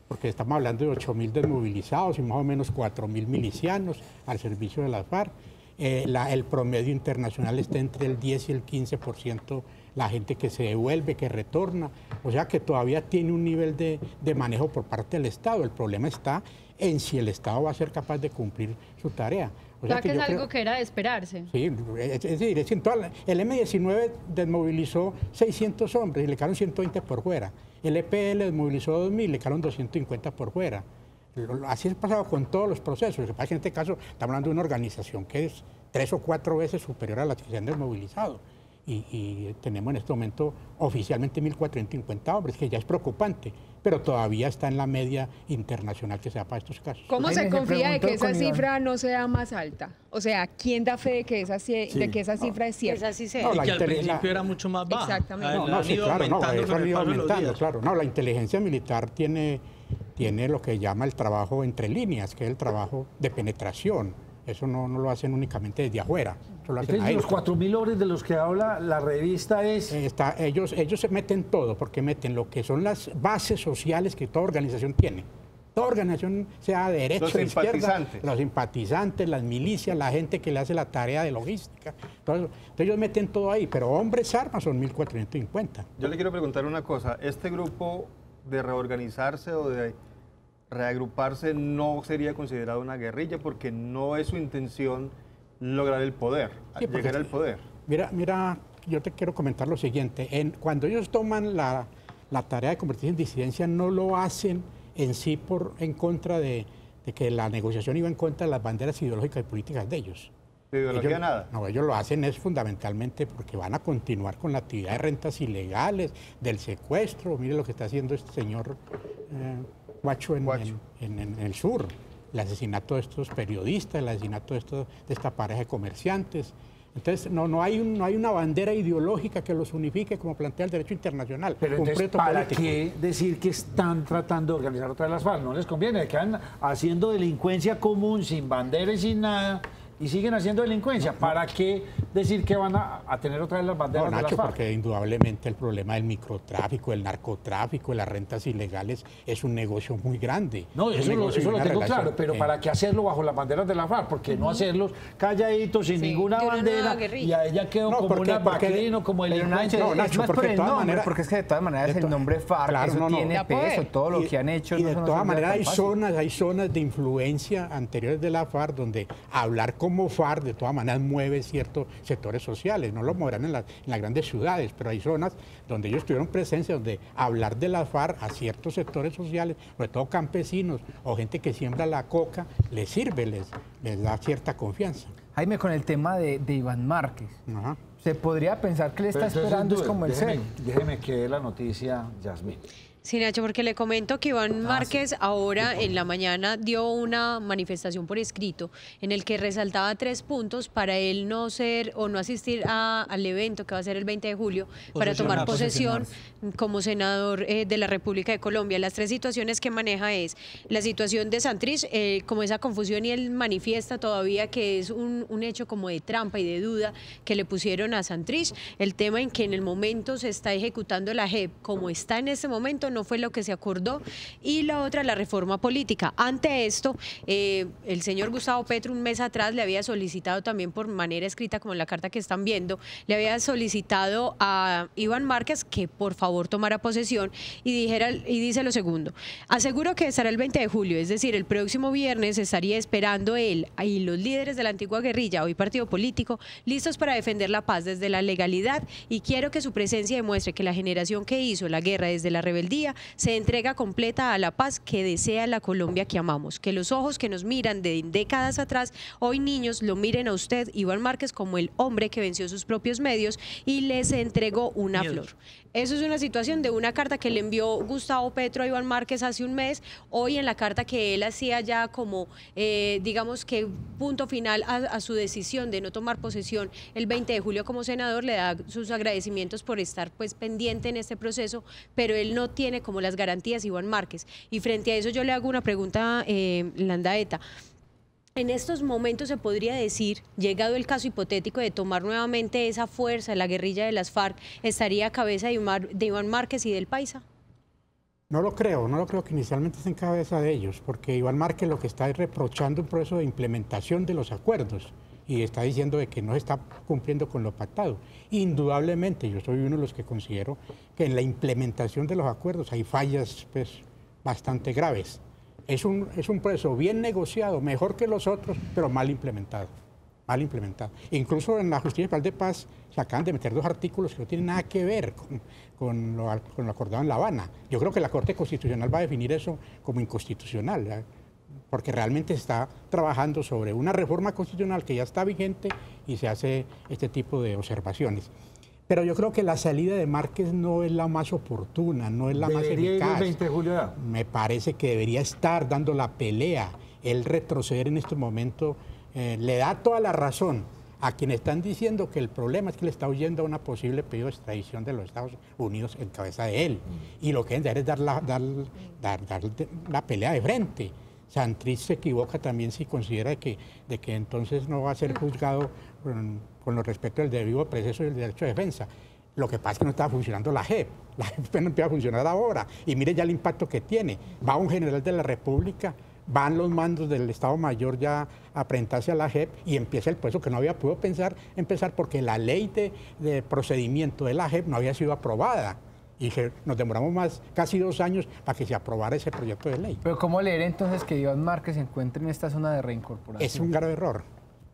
porque estamos hablando de 8.000 desmovilizados y más o menos 4.000 milicianos al servicio de las FARC. El promedio internacional está entre el 10 y el 15% la gente que se devuelve, que retorna, o sea que todavía tiene un nivel de manejo por parte del Estado. El problema está en si el Estado va a ser capaz de cumplir su tarea. O sea que es algo que era de esperarse. Sí, es decir, el M-19 desmovilizó 600 hombres y le quedaron 120 por fuera. El EPL desmovilizó 2.000, le quedaron 250 por fuera. Así es pasado con todos los procesos. Lo que pasa es que en este caso estamos hablando de una organización que es 3 o 4 veces superior a las que se han desmovilizado. Y tenemos en este momento oficialmente 1.450 hombres, que ya es preocupante, pero todavía está en la media internacional que se da para estos casos. ¿Cómo se confía de que esa cifra no sea más alta? O sea, ¿quién da fe de que esa cifra es cierta? Esa sí y que al principio era mucho más baja. Exactamente. Sí, claro, eso ha ido aumentando, claro. No, la inteligencia militar tiene lo que llama el trabajo entre líneas, que es el trabajo de penetración. Eso no lo hacen únicamente desde afuera. Entonces, los 4.000 hombres de los que habla la revista es... Ellos se meten todo, porque meten lo que son las bases sociales que toda organización tiene. Toda organización, sea de derecha, de izquierda, los simpatizantes, las milicias, la gente que le hace la tarea de logística. Entonces ellos meten todo ahí, pero hombres armas son 1.450. Yo le quiero preguntar una cosa. ¿Este grupo de reorganizarse o de reagruparse no sería considerado una guerrilla porque no es su intención lograr el poder, llegar al poder? Mira, yo te quiero comentar lo siguiente. Cuando ellos toman la tarea de convertirse en disidencia, no lo hacen en sí en contra de que la negociación iba en contra de las banderas ideológicas y políticas de ellos. ¿De ideología nada? No, ellos lo hacen es fundamentalmente porque van a continuar con la actividad de rentas ilegales, del secuestro. Mire lo que está haciendo este señor Guacho en el sur. El asesinato de estos periodistas, el asesinato de esta pareja de comerciantes. Entonces, no hay una bandera ideológica que los unifique como plantea el derecho internacional. Pero entonces, ¿para qué decir que están tratando de organizar otra vez las FARC? No les conviene, quedan haciendo delincuencia común, sin bandera y sin nada, y siguen haciendo delincuencia. ¿Para qué decir que van a tener otra vez las banderas de las FARC? Porque indudablemente el problema del microtráfico, el narcotráfico, las rentas ilegales es un negocio muy grande. No, eso lo tengo claro, pero ¿para qué hacerlo bajo las banderas de la FARC? Porque no hacerlos calladitos, sin ninguna bandera, y a ella quedó como una bacrino, como el Nacho, porque de todas maneras, porque es que de todas maneras el nombre FARC, claro, eso tiene peso, todo lo que han hecho. Y de todas maneras hay zonas de influencia anteriores de la FARC donde hablar como FARC de todas maneras mueve ciertos sectores sociales, no lo moverán en las grandes ciudades, pero hay zonas donde ellos tuvieron presencia, donde hablar de la FARC a ciertos sectores sociales, sobre todo campesinos o gente que siembra la coca, les sirve, les da cierta confianza. Jaime, con el tema de Iván Márquez, se podría pensar que le está esperando es como el ser. Déjeme que dé la noticia, Yasmín. Sí, Nacho, porque le comento que Iván Márquez ahora en la mañana dio una manifestación por escrito en el que resaltaba 3 puntos para él no ser o no asistir al evento que va a ser el 20 de julio para tomar posesión como senador de la República de Colombia. Las 3 situaciones que maneja es la situación de Santrich, como esa confusión, y él manifiesta todavía que es un hecho como de trampa y de duda que le pusieron a Santrich, el tema en que en el momento se está ejecutando la JEP como está en este momento, no fue lo que se acordó, y la otra, la reforma política. Ante esto, el señor Gustavo Petro un mes atrás le había solicitado también por manera escrita, como en la carta que están viendo, le había solicitado a Iván Márquez que por favor tomara posesión y dice lo segundo: aseguro que estará el 20 de julio, es decir, el próximo viernes estaría esperando él y los líderes de la antigua guerrilla, hoy partido político, listos para defender la paz desde la legalidad, y quiero que su presencia demuestre que la generación que hizo la guerra desde la rebeldía se entrega completa a la paz que desea la Colombia que amamos, que los ojos que nos miran de décadas atrás, hoy niños, lo miren a usted, Iván Márquez, como el hombre que venció sus propios medios y les entregó una flor. Eso es una situación de una carta que le envió Gustavo Petro a Iván Márquez hace un mes. Hoy en la carta que él hacía ya como, digamos que punto final a su decisión de no tomar posesión el 20 de julio como senador, le da sus agradecimientos por estar pues pendiente en este proceso, pero él no tiene como las garantías Iván Márquez. Y frente a eso yo le hago una pregunta, Landaeta. En estos momentos se podría decir, llegado el caso hipotético de tomar nuevamente esa fuerza, la guerrilla de las FARC, ¿estaría a cabeza de Iván Márquez y del Paisa? No lo creo que inicialmente esté en cabeza de ellos, porque Iván Márquez lo que está es reprochando un proceso de implementación de los acuerdos y está diciendo de que no se está cumpliendo con lo pactado. Indudablemente, yo soy uno de los que considero que en la implementación de los acuerdos hay fallas pues, bastante graves. Es un proceso bien negociado, mejor que los otros, pero mal implementado. Mal implementado. Incluso en la Justicia Federal de Paz se acaban de meter 2 artículos que no tienen nada que ver con lo acordado en La Habana. Yo creo que la Corte Constitucional va a definir eso como inconstitucional, ¿verdad? Porque realmente se está trabajando sobre una reforma constitucional que ya está vigente y se hace este tipo de observaciones. Pero yo creo que la salida de Márquez no es la más oportuna, no es la más eficaz. ¿Debería ir el 20 de julio ya? Me parece que debería estar dando la pelea. El retroceder en este momento le da toda la razón a quienes están diciendo que el problema es que le está huyendo a una posible pedido de extradición de los Estados Unidos en cabeza de él. Y lo que deben hacer es dar la pelea de frente. Santrich se equivoca también si considera de que entonces no va a ser juzgado con los respetos del debido proceso y el derecho de defensa. Lo que pasa es que no estaba funcionando la JEP. La JEP no empieza a funcionar ahora. Y mire ya el impacto que tiene. Va un general de la República, van los mandos del Estado Mayor ya a presentarse a la JEP y empieza el proceso que no había podido empezar porque la ley de procedimiento de la JEP no había sido aprobada. Y nos demoramos casi 2 años para que se aprobara ese proyecto de ley. Pero ¿cómo leer entonces que Iván Márquez se encuentre en esta zona de reincorporación? Es un grave error.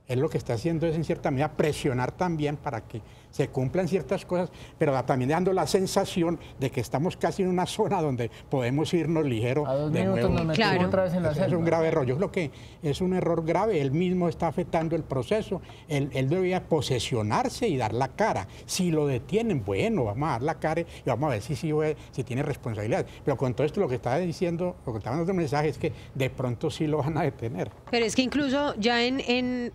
Él lo que está haciendo es en cierta medida presionar también para que se cumplan ciertas cosas, pero también dando la sensación de que estamos casi en una zona donde podemos irnos ligero. A 2 de minutos nuevo. nos metemos otra vez en la selva. Es un grave error. Yo creo que es un error grave. Él mismo está afectando el proceso. Él debía posesionarse y dar la cara. Si lo detienen, bueno, vamos a dar la cara y vamos a ver si tiene responsabilidad. Pero con todo esto lo que estaba diciendo, lo que estaba dando el mensaje es que de pronto sí lo van a detener. Pero es que incluso ya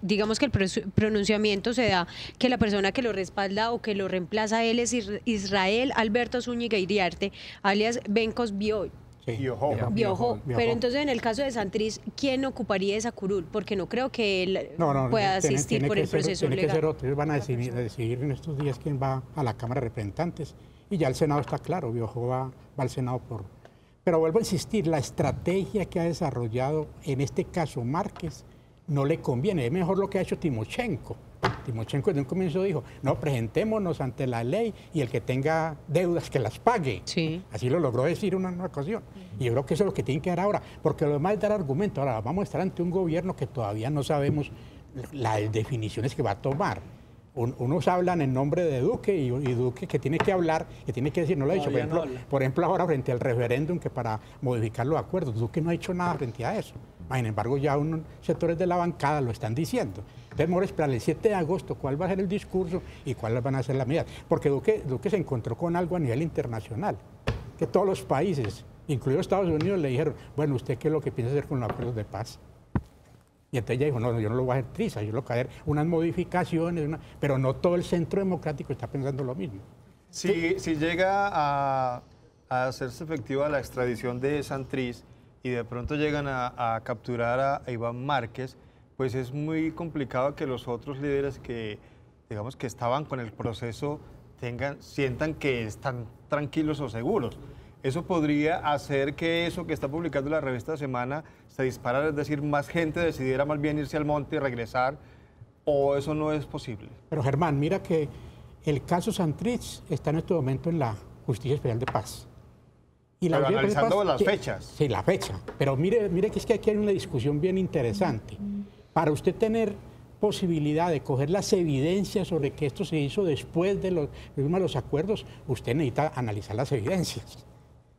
digamos que el pronunciamiento se da que la persona que lo respalda o que lo reemplaza a él es Israel Alberto Zúñiga Iriarte, alias Bencos Biojó. Pero entonces en el caso de Santrich, ¿quién ocuparía esa curul? Porque no creo que él pueda asistir por el proceso legal. Tiene que ser otro. Ellos van a decidir en estos días quién va a la Cámara de Representantes. Y ya el Senado está claro, Biojó va al Senado por... Pero vuelvo a insistir, la estrategia que ha desarrollado, en este caso Márquez, no le conviene. Es mejor lo que ha hecho Timochenko. Timochenko desde un comienzo dijo, no, presentémonos ante la ley y el que tenga deudas que las pague. Sí. Así lo logró decir en una ocasión. Y yo creo que eso es lo que tienen que dar ahora, porque lo demás es dar argumento. Ahora vamos a estar ante un gobierno que todavía no sabemos las definiciones que va a tomar. Unos hablan en nombre de Duque y Duque que tiene que hablar, que tiene que decir, no lo ha dicho. Por ejemplo, ahora frente al referéndum que para modificar los acuerdos, Duque no ha hecho nada frente a eso. Sin embargo, ya unos sectores de la bancada lo están diciendo. Entonces, vamos a esperar el 7 de agosto cuál va a ser el discurso y cuáles van a ser las medidas. Porque Duque se encontró con algo a nivel internacional, que todos los países, incluidos Estados Unidos, le dijeron, bueno, ¿usted qué es lo que piensa hacer con los acuerdos de paz? Y entonces ella dijo, no, yo no lo voy a hacer prisa, yo lo voy a hacer unas modificaciones, pero no todo el centro democrático está pensando lo mismo. Si llega a hacerse efectiva la extradición de Santrich y de pronto llegan a capturar a Iván Márquez, pues es muy complicado que los otros líderes que, digamos, que estaban con el proceso sientan que están tranquilos o seguros. Eso podría hacer que eso que está publicando la revista Semana se disparara, es decir, más gente decidiera más bien irse al monte y regresar, o eso no es posible. Pero Germán, mira que el caso Santrich está en este momento en la Justicia Especial de Paz. Y pero analizando las fechas. Sí, la fecha. Pero mire que es que aquí hay una discusión bien interesante. Para usted tener posibilidad de coger las evidencias sobre que esto se hizo después de los acuerdos, usted necesita analizar las evidencias.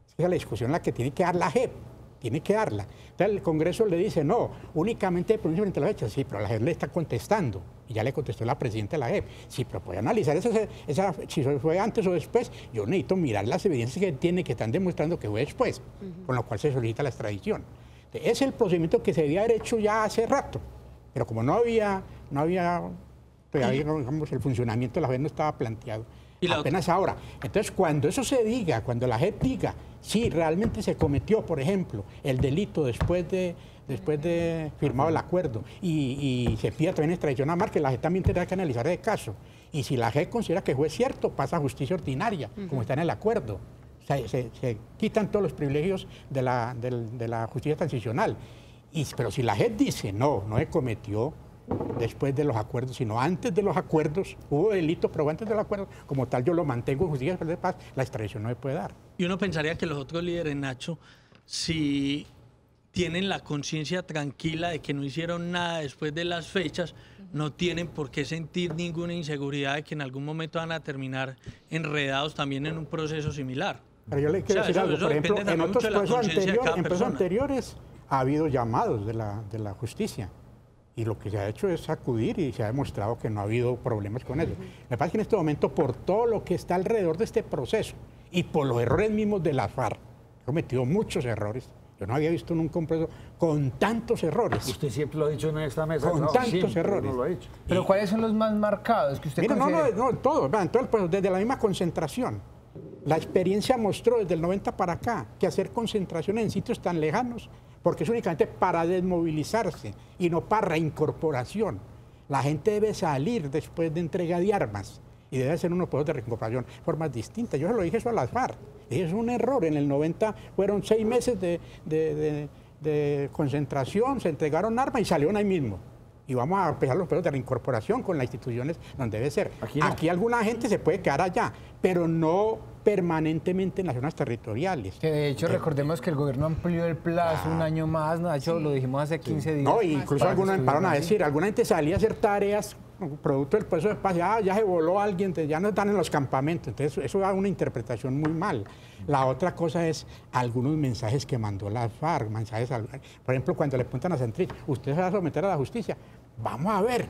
Esa es la discusión la que tiene que dar la JEP, tiene que darla. Entonces el Congreso le dice, no, únicamente pronuncia frente a la fecha. Sí, pero la JEP le está contestando, y ya le contestó la presidenta de la JEP. Sí, pero puede analizar si fue antes o después. Yo necesito mirar las evidencias que tiene, que están demostrando que fue después, con lo cual se solicita la extradición. Entonces, es el procedimiento que se debía haber hecho ya hace rato, pero como no había digamos, el funcionamiento de la JEP no estaba planteado. apenas ahora. Entonces, cuando eso se diga, cuando la JEP diga, sí, realmente se cometió, por ejemplo, el delito después de firmado el acuerdo y se pida también extradición a Márquez, la JEP también tendrá que analizar el caso. Y si la JEP considera que fue cierto, pasa a justicia ordinaria, como está en el acuerdo. Se quitan todos los privilegios de la justicia transicional. Pero si la JEP dice, no se cometió después de los acuerdos, sino antes de los acuerdos, hubo delito, pero antes de los acuerdos, como tal yo lo mantengo en justicia de paz, la extradición no se puede dar. Y uno pensaría que los otros líderes, Nacho, si tienen la conciencia tranquila de que no hicieron nada después de las fechas, no tienen por qué sentir ninguna inseguridad de que en algún momento van a terminar enredados también en un proceso similar. Pero yo le quiero decir algo, por ejemplo, en otros procesos anteriores ha habido llamados de la justicia y lo que se ha hecho es acudir y se ha demostrado que no ha habido problemas con eso. Me parece que en este momento, por todo lo que está alrededor de este proceso y por los errores mismos de la FARC, ha cometido muchos errores. Yo no había visto nunca un proceso con tantos errores. Usted siempre lo ha dicho en esta mesa. Con tantos errores. Lo ha dicho. Pero ¿cuáles son los más marcados que usted considera? No, todo. Vean, desde la misma concentración. La experiencia mostró desde el 90 para acá que hacer concentraciones en sitios tan lejanos, porque es únicamente para desmovilizarse y no para reincorporación. La gente debe salir después de entrega de armas y debe hacer unos procesos de reincorporación de formas distintas. Yo se lo dije eso a las FARC. Es un error. En el 90 fueron 6 meses de concentración, se entregaron armas y salieron ahí mismo. Y vamos a empezar los procesos de reincorporación con las instituciones donde debe ser. Aquí alguna gente se puede quedar allá, pero no permanentemente en las zonas territoriales. Que de hecho recordemos que el gobierno amplió el plazo un año más, Nacho, lo dijimos hace 15 días. No, incluso algunos empezaron a decir, alguna gente salía a hacer tareas producto del proceso de paz, ya se voló alguien, ya no están en los campamentos. Entonces eso da una interpretación muy mal. La otra cosa es algunos mensajes que mandó la FARC, por ejemplo, cuando le preguntan a Santrich, ¿usted se va a someter a la justicia? Vamos a ver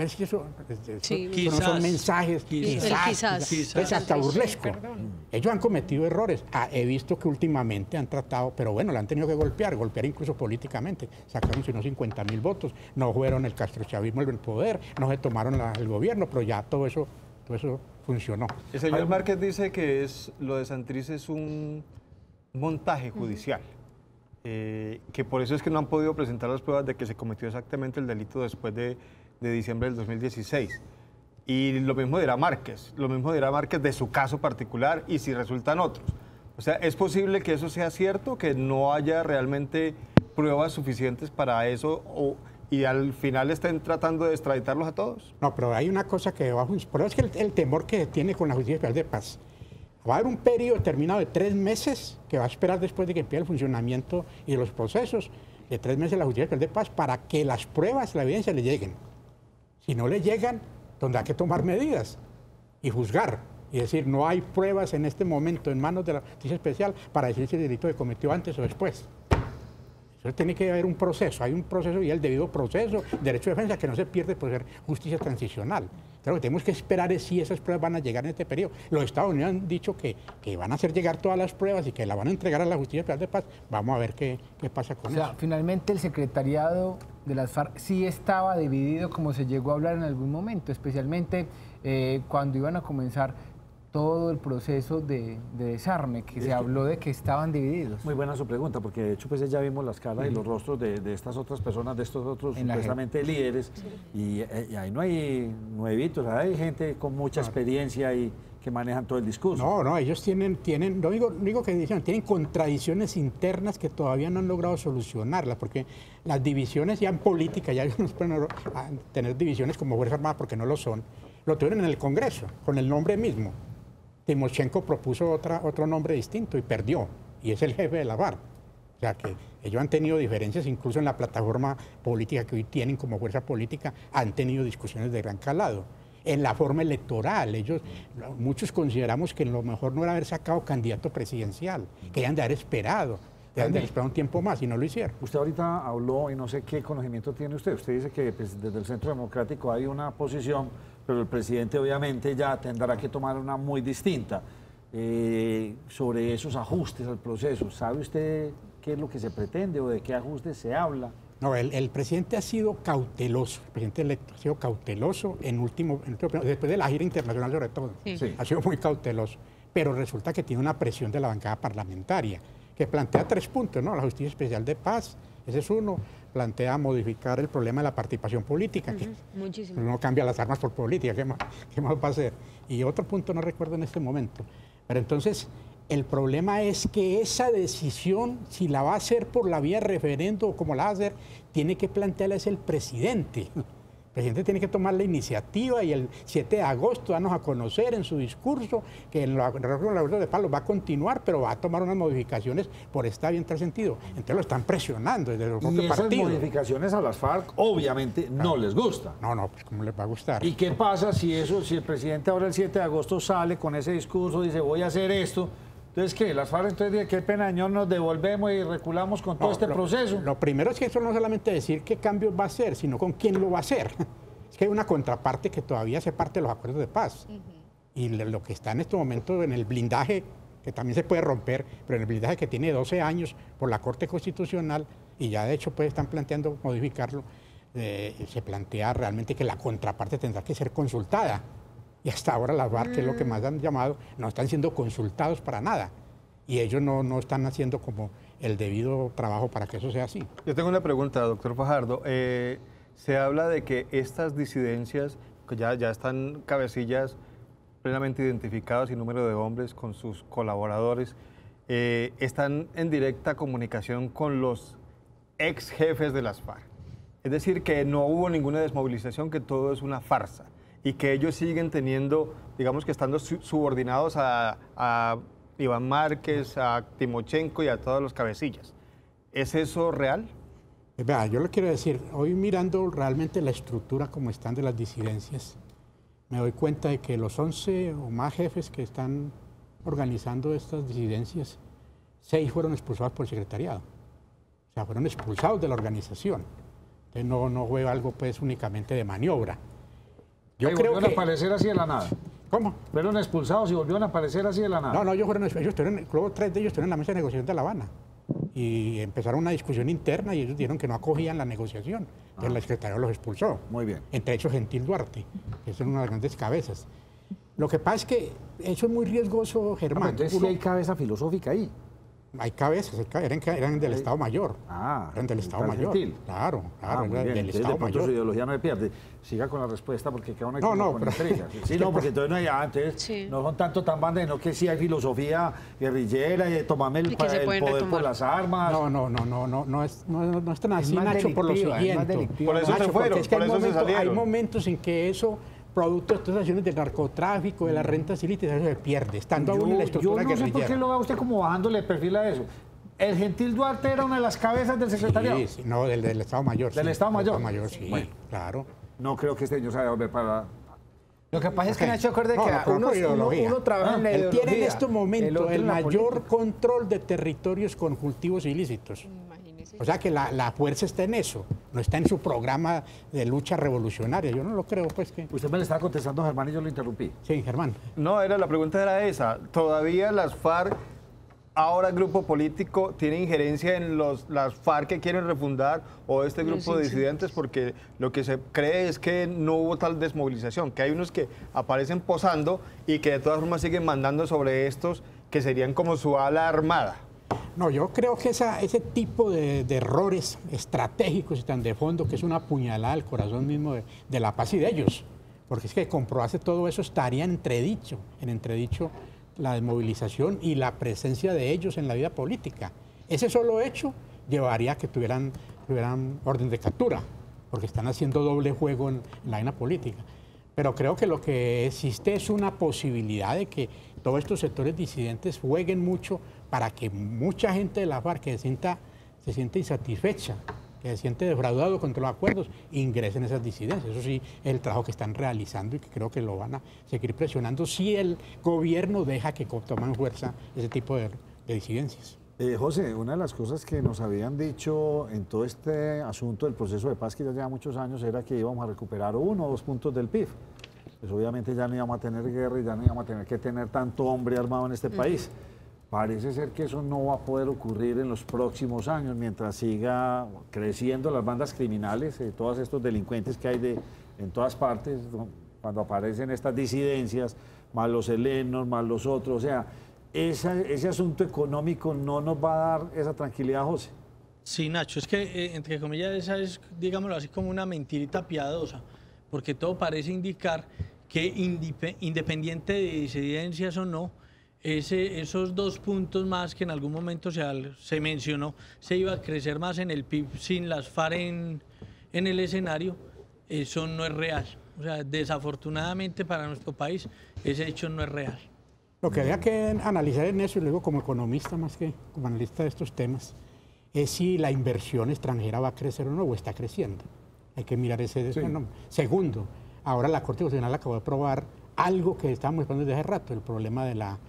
si eso no son mensajes, quizás. Es hasta burlesco. Ellos han cometido errores. He visto que últimamente han tratado, pero bueno, le han tenido que golpear incluso políticamente. Sacaron sino 50.000 votos, no fueron el castrochavismo el poder, no se tomaron el gobierno, pero ya todo eso funcionó. El señor Márquez dice que lo de Santrich es un montaje judicial. Que por eso es que no han podido presentar las pruebas de que se cometió exactamente el delito después de diciembre del 2016. Y lo mismo dirá Márquez de su caso particular y si resultan otros. O sea, ¿es posible que eso sea cierto, que no haya realmente pruebas suficientes para eso y al final estén tratando de extraditarlos a todos? No, pero hay una cosa que va a funcionar. Pero es que el temor que tiene con la Justicia Federal de Paz, va a haber un periodo determinado de 3 meses que va a esperar después de que empiece el funcionamiento y los procesos de 3 meses de la Justicia Federal de Paz para que las pruebas, la evidencia le lleguen. Si no le llegan, donde hay que tomar medidas y juzgar y decir no hay pruebas en este momento en manos de la Justicia Especial para decir si el delito se cometió antes o después. Entonces tiene que haber un proceso, hay un proceso y el debido proceso, derecho de defensa que no se pierde por ser justicia transicional. Entonces lo que tenemos que esperar es si esas pruebas van a llegar en este periodo. Los Estados Unidos han dicho que van a hacer llegar todas las pruebas y que la van a entregar a la Justicia Federal de Paz. Vamos a ver qué pasa con eso. Finalmente el secretariado de las FARC sí estaba dividido como se llegó a hablar en algún momento, especialmente cuando iban a comenzar todo el proceso de desarme, que se habló de que estaban divididos. Muy buena su pregunta, porque de hecho pues ya vimos las caras y los rostros de estas otras personas, de estos otros supuestamente líderes, y ahí no hay nuevitos, hay gente con mucha experiencia y que manejan todo el discurso. No, ellos tienen no digo que tienen contradicciones internas que todavía no han logrado solucionarlas, porque las divisiones ya en política, ya no se pueden tener divisiones como Fuerza Armada porque no lo son, lo tuvieron en el Congreso, con el nombre mismo. Timoshenko propuso otro nombre distinto y perdió, y es el jefe de la FARC. O sea que ellos han tenido diferencias, incluso en la plataforma política que hoy tienen como fuerza política, han tenido discusiones de gran calado. En la forma electoral, muchos consideramos que lo mejor no era haber sacado candidato presidencial, que hayan de haber esperado. Deben de esperar un tiempo más y no lo hicieron. Usted ahorita habló y no sé qué conocimiento tiene usted. Usted dice que pues, desde el Centro Democrático hay una posición, pero el presidente obviamente ya tendrá que tomar una muy distinta sobre esos ajustes al proceso. ¿Sabe usted qué es lo que se pretende o de qué ajustes se habla? No, el presidente ha sido cauteloso, el presidente electo ha sido cauteloso después de la gira internacional sobre todo, Sí. ha sido muy cauteloso, pero resulta que tiene una presión de la bancada parlamentaria, que plantea 3 puntos, ¿no? La justicia especial de paz, ese es uno, plantea modificar el problema de la participación política, que Muchísimo. no cambia las armas por política, qué más va a hacer? Y otro punto no recuerdo en este momento, pero entonces el problema es que esa decisión, si la va a hacer por la vía referendo o como la va a hacer, tiene que plantearla es el presidente. El presidente tiene que tomar la iniciativa y el 7 de agosto darnos a conocer en su discurso que el acuerdo de paz lo va a continuar, pero va a tomar unas modificaciones por esta bien tal sentido. Entonces lo están presionando desde los Y propios esas partidos. modificaciones a las FARC obviamente no les gusta. No, pues ¿cómo les va a gustar? ¿Y qué pasa si el presidente ahora el 7 de agosto sale con ese discurso, dice voy a hacer esto? Entonces, ¿qué? Las FARC entonces dicen, qué pena, señor, nos devolvemos y reculamos con todo este proceso. Lo primero es que eso no solamente decir qué cambios va a hacer, sino con quién lo va a hacer. Es que hay una contraparte que todavía hace parte de los acuerdos de paz. Y lo que está en este momento en el blindaje, que también se puede romper, pero en el blindaje que tiene 12 años por la Corte Constitucional, y ya de hecho pues están planteando modificarlo, se plantea realmente que la contraparte tendrá que ser consultada. Y hasta ahora las FARC, que es lo que más han llamado, no están siendo consultados para nada. Y ellos no están haciendo como el debido trabajo para que eso sea así. Yo tengo una pregunta, doctor Fajardo. Se habla de que estas disidencias, que ya están cabecillas plenamente identificados y número de hombres con sus colaboradores, están en directa comunicación con los ex jefes de las FARC. Es decir, que no hubo ninguna desmovilización, que todo es una farsa y que ellos siguen teniendo, digamos que estando subordinados a Iván Márquez, a Timochenko y a todos los cabecillas. ¿Es eso real? Vea, yo le quiero decir, hoy mirando realmente la estructura como están de las disidencias, me doy cuenta de que los 11 o más jefes que están organizando estas disidencias, 6 fueron expulsados por el secretariado. O sea, fueron expulsados de la organización. Entonces no fue algo pues únicamente de maniobra. Yo creo que... a aparecer así de la nada. ¿Cómo? Fueron expulsados y volvieron a aparecer así de la nada. No, ellos luego 3 de ellos estuvieron en la mesa de negociación de La Habana. Y empezaron una discusión interna y ellos dijeron que no acogían la negociación. Entonces la secretaria los expulsó. Muy bien. Entre ellos Gentil Duarte, que es una de las grandes cabezas. Lo que pasa es que eso es muy riesgoso, Germán. Entonces sí hay cabeza filosófica ahí. Hay cabezas, eran del Estado Mayor. Eran del Estado Mayor. Gentil. Claro, Muy bien. del Entonces, Estado de pronto Mayor. su ideología no se pierde. Siga con la respuesta porque queda una No, con pero- intriga. Sí, no, porque entonces no hay, entonces no son tanto tan bandas, sino que sí hay filosofía guerrillera y de tomarme el Y que se poder pueden por retomar. las armas. No es tan así, más Nacho, por lo delictiva, es más siguiente. delictiva. Por eso se Nacho, fueron, porque es que por eso se salieron. hay momentos en que eso, producto de estas acciones del narcotráfico, de las rentas ilícitas, eso se pierde, estando aún en la Yo estructura no sé por guerrillera. qué lo ve usted como bajándole el perfil a eso. El Gentil Duarte era una de las cabezas del secretariado. Sí, no, del Estado Mayor. ¿Del sí, Estado Mayor? Sí, Bueno. claro. No creo que este señor se vaya a volver para... Lo que pasa es que Ok. Nacho, acuerde No, que pero por ideología. uno trabaja en la Él tiene en ideología, estos el momentos otro el en la mayor política. control de territorios con cultivos ilícitos. Imagínese. O sea que la fuerza está en eso, no está en su programa de lucha revolucionaria. Yo no lo creo, pues que... Usted me le estaba contestando, Germán, y yo lo interrumpí. Sí, Germán. No, la pregunta era esa. ¿Todavía las FARC, ahora grupo político, tiene injerencia en las FARC que quieren refundar o este grupo de disidentes? Porque lo que se cree es que no hubo tal desmovilización, que hay unos que aparecen posando y que de todas formas siguen mandando sobre estos que serían como su ala armada. No, yo creo que ese tipo de errores estratégicos y tan de fondo, que es una puñalada al corazón mismo de la paz y de ellos, porque es que comprobarse todo eso estaría en entredicho la desmovilización y la presencia de ellos en la vida política. Ese solo hecho llevaría a que tuvieran orden de captura, porque están haciendo doble juego en la vaina política. Pero creo que lo que existe es una posibilidad de que todos estos sectores disidentes jueguen mucho para que mucha gente de la FARC que se siente insatisfecha, que se siente defraudado contra los acuerdos, ingresen en esas disidencias. Eso sí es el trabajo que están realizando y que creo que lo van a seguir presionando si el gobierno deja que tomen fuerza ese tipo de disidencias. José, una de las cosas que nos habían dicho en todo este asunto del proceso de paz que ya lleva muchos años era que íbamos a recuperar 1 o 2 puntos del PIB. Pues obviamente ya no íbamos a tener guerra y ya no íbamos a tener que tener tanto hombre armado en este país. parece ser que eso no va a poder ocurrir en los próximos años, mientras siga creciendo las bandas criminales, todos estos delincuentes que hay en todas partes, cuando aparecen estas disidencias, más los helenos, más los otros, o sea, ese asunto económico no nos va a dar esa tranquilidad, José. Sí, Nacho, es que, entre comillas, esa es, digámoslo así, como una mentirita piadosa, porque todo parece indicar que independiente de disidencias o no, esos 2 puntos más que en algún momento se mencionó, se iba a crecer más en el PIB sin las FARC en el escenario, eso no es real. O sea, desafortunadamente para nuestro país, ese hecho no es real. Lo que había que analizar en eso, y luego como economista más que como analista de estos temas, es si la inversión extranjera va a crecer o no, o está creciendo. Hay que mirar ese fenómeno. Segundo, ahora la Corte Constitucional acabó de aprobar algo que estábamos esperando desde hace rato, el problema de la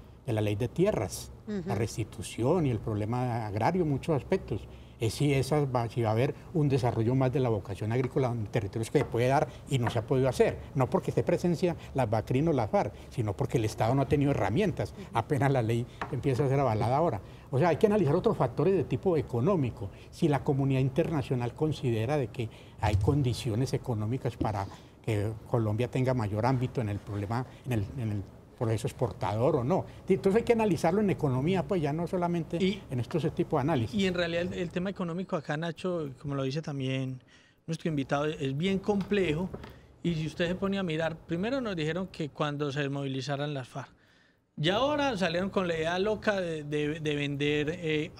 ley de tierras, la restitución y el problema agrario en muchos aspectos. Es si va a haber un desarrollo más de la vocación agrícola en territorios que se puede dar y no se ha podido hacer. No porque esté presencia las BACRIN o la FARC, sino porque el Estado no ha tenido herramientas. Apenas la ley empieza a ser avalada ahora. O sea, hay que analizar otros factores de tipo económico. Si la comunidad internacional considera de que hay condiciones económicas para que Colombia tenga mayor ámbito en el problema, en el proceso exportador o no. Entonces hay que analizarlo en economía, pues ya no solamente en estos tipos de análisis. Y en realidad el tema económico acá, Nacho, como lo dice también nuestro invitado, es bien complejo. Y si usted se pone a mirar, primero nos dijeron que cuando se desmovilizaran las FARC, y ahora salieron con la idea loca de vender,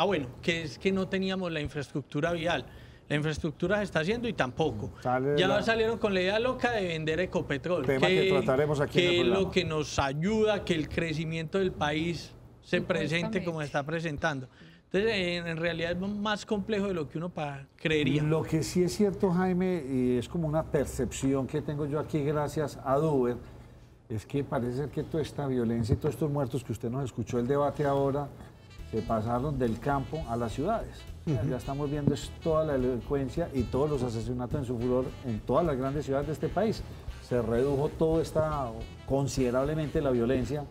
que es que no teníamos la infraestructura vial. La infraestructura se está haciendo y tampoco. Salieron con la idea loca de vender Ecopetrol, tema que trataremos aquí en el programa. Es lo que nos ayuda a que el crecimiento del país se presente como está presentando. Entonces, en realidad es más complejo de lo que uno creería. Lo que sí es cierto, Jaime, y es como una percepción que tengo yo aquí gracias a Duber, es que parece ser que toda esta violencia y todos estos muertos que usted nos escuchó el debate ahora, se pasaron del campo a las ciudades. Ya estamos viendo toda la delincuencia y todos los asesinatos en su furor en todas las grandes ciudades de este país. Se redujo considerablemente la violencia,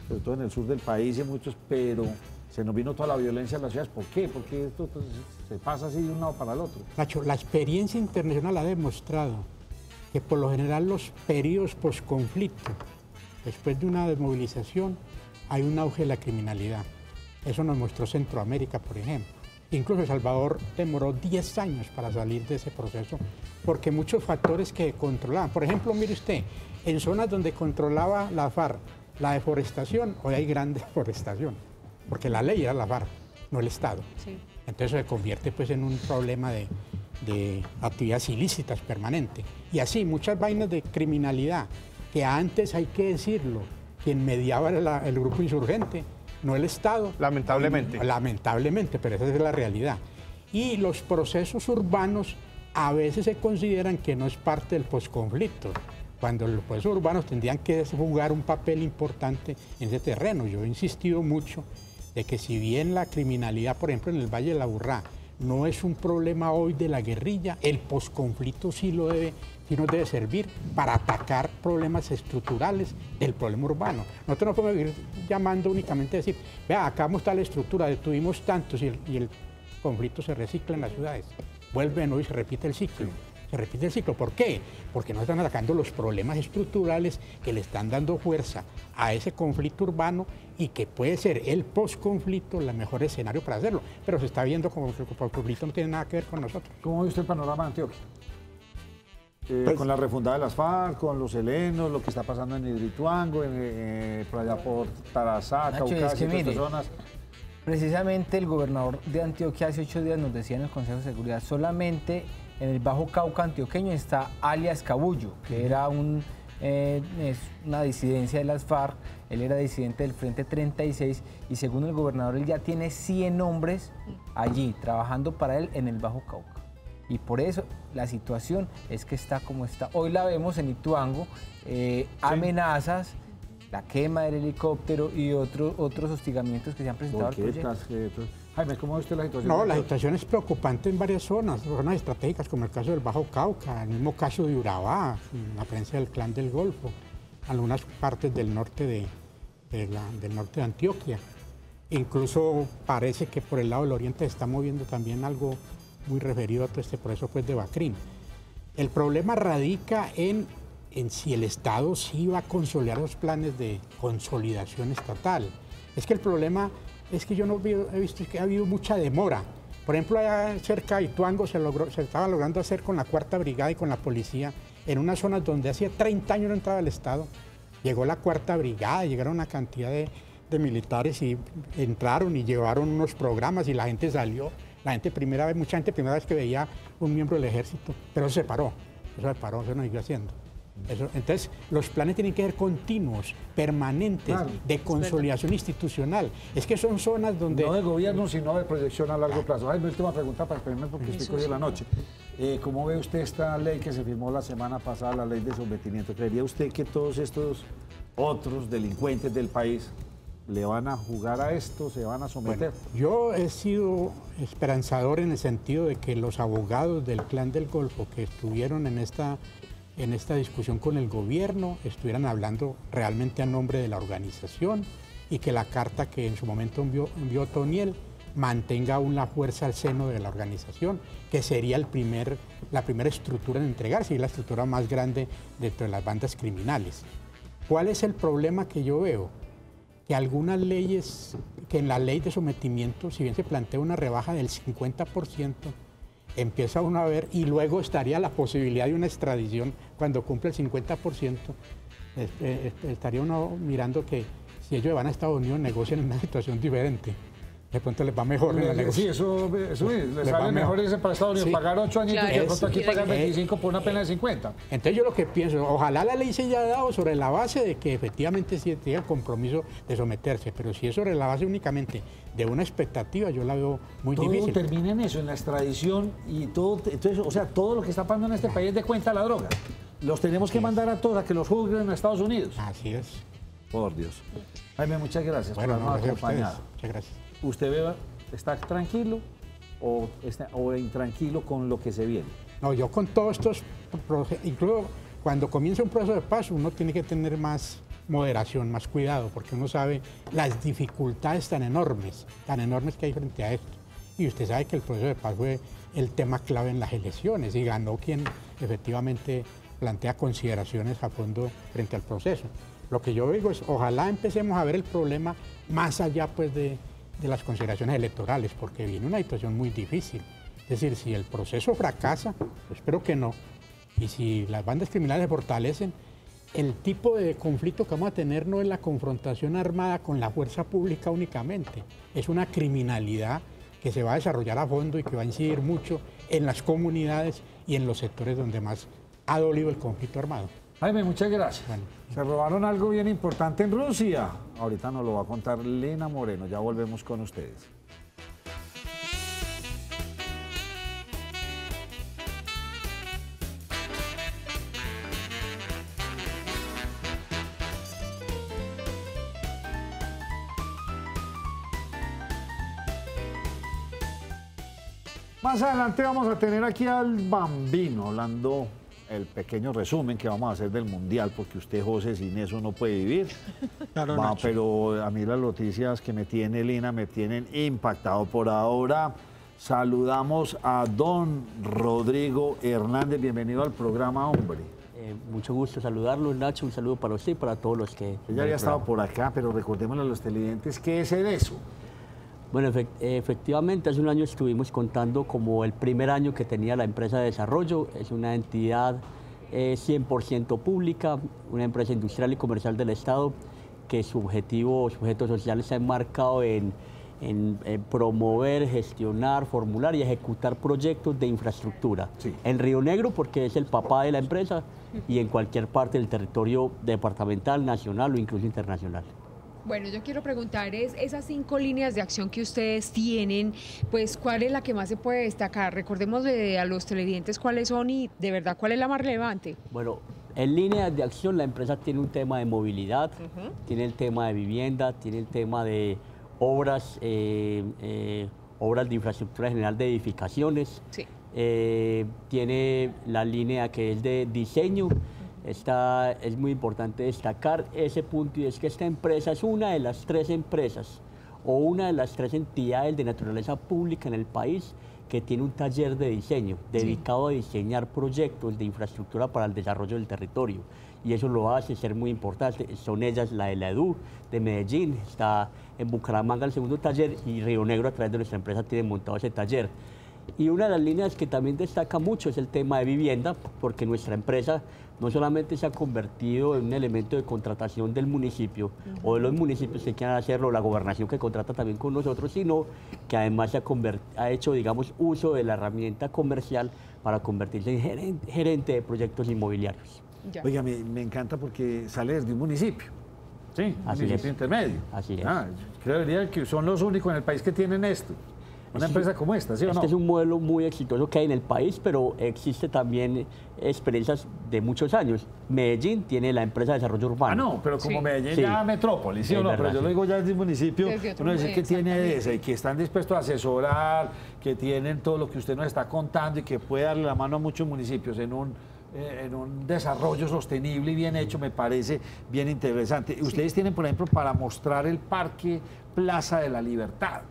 sobre todo en el sur del país y en muchos, pero se nos vino toda la violencia a las ciudades. ¿Por qué? Porque esto se pasa así de un lado para el otro. Nacho, la experiencia internacional ha demostrado que por lo general los periodos posconflicto, después de una desmovilización, hay un auge de la criminalidad. Eso nos mostró Centroamérica, por ejemplo. Incluso El Salvador demoró 10 años para salir de ese proceso, porque muchos factores que controlaban. Por ejemplo, mire usted, en zonas donde controlaba la FARC la deforestación, hoy hay gran deforestación, porque la ley era la FARC, no el Estado. Sí. Entonces se convierte pues en un problema de actividades ilícitas permanente. Y así, muchas vainas de criminalidad, que antes, hay que decirlo, quien mediaba era el grupo insurgente, no el Estado. Lamentablemente. Lamentablemente, pero esa es la realidad. Y los procesos urbanos a veces se consideran que no es parte del posconflicto, cuando los procesos urbanos tendrían que jugar un papel importante en ese terreno. Yo he insistido mucho de que si bien la criminalidad, por ejemplo, en el Valle de la Aburrá, no es un problema hoy de la guerrilla, el posconflicto sí nos debe servir para atacar problemas estructurales del problema urbano. Nosotros no podemos ir llamando únicamente a decir, vea, acabamos tal estructura, detuvimos tantos y el conflicto se recicla en las ciudades. Vuelve y se repite el ciclo. Se repite el ciclo. ¿Por qué? Porque no están atacando los problemas estructurales que le están dando fuerza a ese conflicto urbano y que puede ser el posconflicto el mejor escenario para hacerlo. Pero se está viendo como que el posconflicto no tiene nada que ver con nosotros. ¿Cómo ve usted el panorama de Antioquia? Con la refundada de las FARC, con los helenos, lo que está pasando en Hidroituango, por allá por Tarazá, Caucasia, es que mire, estas zonas. Precisamente el gobernador de Antioquia hace 8 días nos decía en el Consejo de Seguridad, solamente en el Bajo Cauca antioqueño está alias Cabullo, que era una disidencia de las FARC, él era disidente del Frente 36 y según el gobernador él ya tiene 100 hombres allí trabajando para él en el Bajo Cauca. Y por eso la situación es que está como está. Hoy la vemos en Ituango, amenazas, la quema del helicóptero y otros hostigamientos que se han presentado al proyecto. Jaime, ¿cómo ve usted la situación? No, la situación es preocupante en varias zonas estratégicas, como el caso del Bajo Cauca, el mismo caso de Urabá, la presencia del Clan del Golfo, algunas partes del norte de Antioquia. Incluso parece que por el lado del oriente se está moviendo también algo muy referido a todo este proceso pues, de Bacrin. El problema radica en si el Estado sí va a consolidar los planes de consolidación estatal. Es que el problema es que yo no he visto que ha habido mucha demora. Por ejemplo, allá cerca de Ituango se estaba logrando hacer con la 4ª Brigada y con la policía en unas zonas donde hacía 30 años no entraba el Estado. Llegó la 4ª Brigada, llegaron una cantidad de militares y entraron y llevaron unos programas y la gente salió. La gente mucha gente primera vez que veía un miembro del ejército, pero eso se paró, eso no siguió haciendo. Entonces, los planes tienen que ser continuos, permanentes, claro, de consolidación institucional. Es que son zonas donde... No de gobierno, sino de proyección a largo plazo. Ay, mi última pregunta para exprimirme porque estoy cogiendo la noche. ¿Cómo ve usted esta ley que se firmó la semana pasada, la ley de sometimiento? ¿Creería usted que todos estos otros delincuentes del país le van a jugar a esto, se van a someter? Bueno, yo he sido esperanzador en el sentido de que los abogados del Clan del Golfo que estuvieron en esta discusión con el gobierno estuvieran hablando realmente a nombre de la organización y que la carta que en su momento envió Otoniel mantenga aún la fuerza al seno de la organización, que sería la primera estructura en entregarse y la estructura más grande dentro de las bandas criminales. ¿Cuál es el problema que yo veo? Que algunas leyes, que en la ley de sometimiento, si bien se plantea una rebaja del 50%, empieza uno a ver, y luego estaría la posibilidad de una extradición cuando cumple el 50%, estaría uno mirando que si ellos van a Estados Unidos negocian en una situación diferente. De pronto les va mejor en la negociación. Sí, eso les sale mejor irse para Estados Unidos, sí, pagar 8 años claro, y de pronto aquí pagar 25 por una pena de 50. Entonces yo lo que pienso, ojalá la ley se haya dado sobre la base de que efectivamente sí tenga el compromiso de someterse, pero si es sobre la base únicamente de una expectativa, yo la veo muy difícil. Todo termina en eso, en la extradición y todo, entonces, o sea, todo lo que está pasando en este país de cuenta la droga. Los tenemos que mandar a todos a que los juzguen a Estados Unidos. Así es. Por Dios. Jaime, muchas gracias por habernos acompañado. Muchas gracias. ¿Usted está tranquilo o intranquilo con lo que se viene? No, yo con todos estos, incluso cuando comienza un proceso de paz, uno tiene que tener más moderación, más cuidado, porque uno sabe las dificultades tan enormes que hay frente a esto. Y usted sabe que el proceso de paz fue el tema clave en las elecciones y ganó quien efectivamente plantea consideraciones a fondo frente al proceso. Lo que yo digo es, ojalá empecemos a ver el problema más allá pues de las consideraciones electorales, porque viene una situación muy difícil. Es decir, si el proceso fracasa, espero que no, y si las bandas criminales se fortalecen, el tipo de conflicto que vamos a tener no es la confrontación armada con la fuerza pública únicamente, es una criminalidad que se va a desarrollar a fondo y que va a incidir mucho en las comunidades y en los sectores donde más ha dolido el conflicto armado. Jaime, muchas gracias. Bueno. Se robaron algo bien importante en Rusia. Ahorita nos lo va a contar Lina Moreno. Ya volvemos con ustedes. Más adelante vamos a tener aquí al Bambino hablando el pequeño resumen que vamos a hacer del Mundial, porque usted, José, sin eso no puede vivir. Claro, pero a mí las noticias que me tiene Lina me tienen impactado. Por ahora saludamos a don Rodrigo Hernández. Bienvenido al programa, hombre. Mucho gusto saludarlo, Nacho. Un saludo para usted y para todos los que... Ella había estado por acá, pero recordémosle a los televidentes qué es eso. Bueno, efectivamente, hace un año estuvimos contando como el primer año que tenía la empresa de desarrollo. Es una entidad 100% pública, una empresa industrial y comercial del Estado, que su objeto social está enmarcado en promover, gestionar, formular y ejecutar proyectos de infraestructura. Sí. En Río Negro, porque es el papá de la empresa, y en cualquier parte del territorio departamental, nacional o incluso internacional. Bueno, yo quiero preguntar, esas 5 líneas de acción que ustedes tienen, pues, ¿cuál es la que más se puede destacar? Recordemos a los televidentes cuáles son y, de verdad, ¿cuál es la más relevante? Bueno, en líneas de acción la empresa tiene un tema de movilidad, tiene el tema de vivienda, tiene el tema de obras, obras de infraestructura general de edificaciones, sí. Tiene la línea que es de diseño. Es muy importante destacar ese punto, y es que esta empresa es una de las 3 empresas o una de las 3 entidades de naturaleza pública en el país que tiene un taller de diseño dedicado a diseñar proyectos de infraestructura para el desarrollo del territorio. Y eso lo hace ser muy importante. Son ellas la de la EDU de Medellín, está en Bucaramanga el segundo taller, y Río Negro a través de nuestra empresa tiene montado ese taller. Y una de las líneas que también destaca mucho es el tema de vivienda, porque nuestra empresa no solamente se ha convertido en un elemento de contratación del municipio o de los municipios que quieran hacerlo, la gobernación que contrata también con nosotros, sino que además ha hecho, digamos, uso de la herramienta comercial para convertirse en gerente de proyectos inmobiliarios. Ya. Oiga, me encanta porque sale de un municipio. Sí, Así municipio es. intermedio. Así es. Creería que son los únicos en el país que tienen esto. Una empresa como esta, ¿sí o no? Este es un modelo muy exitoso que hay en el país, pero existe también experiencias de muchos años. Medellín tiene la empresa de desarrollo urbano. No, pero como Sí. Medellín Sí. ya metrópoli, ¿sí o Es no? verdad, Pero yo lo sí. digo ya desde un municipio, Desde otro uno dice que tiene exactamente. esa y que están dispuestos a asesorar, que tienen todo lo que usted nos está contando y que puede darle la mano a muchos municipios en un desarrollo sostenible y bien hecho, me parece bien interesante. Ustedes tienen, por ejemplo, para mostrar el Parque Plaza de la Libertad.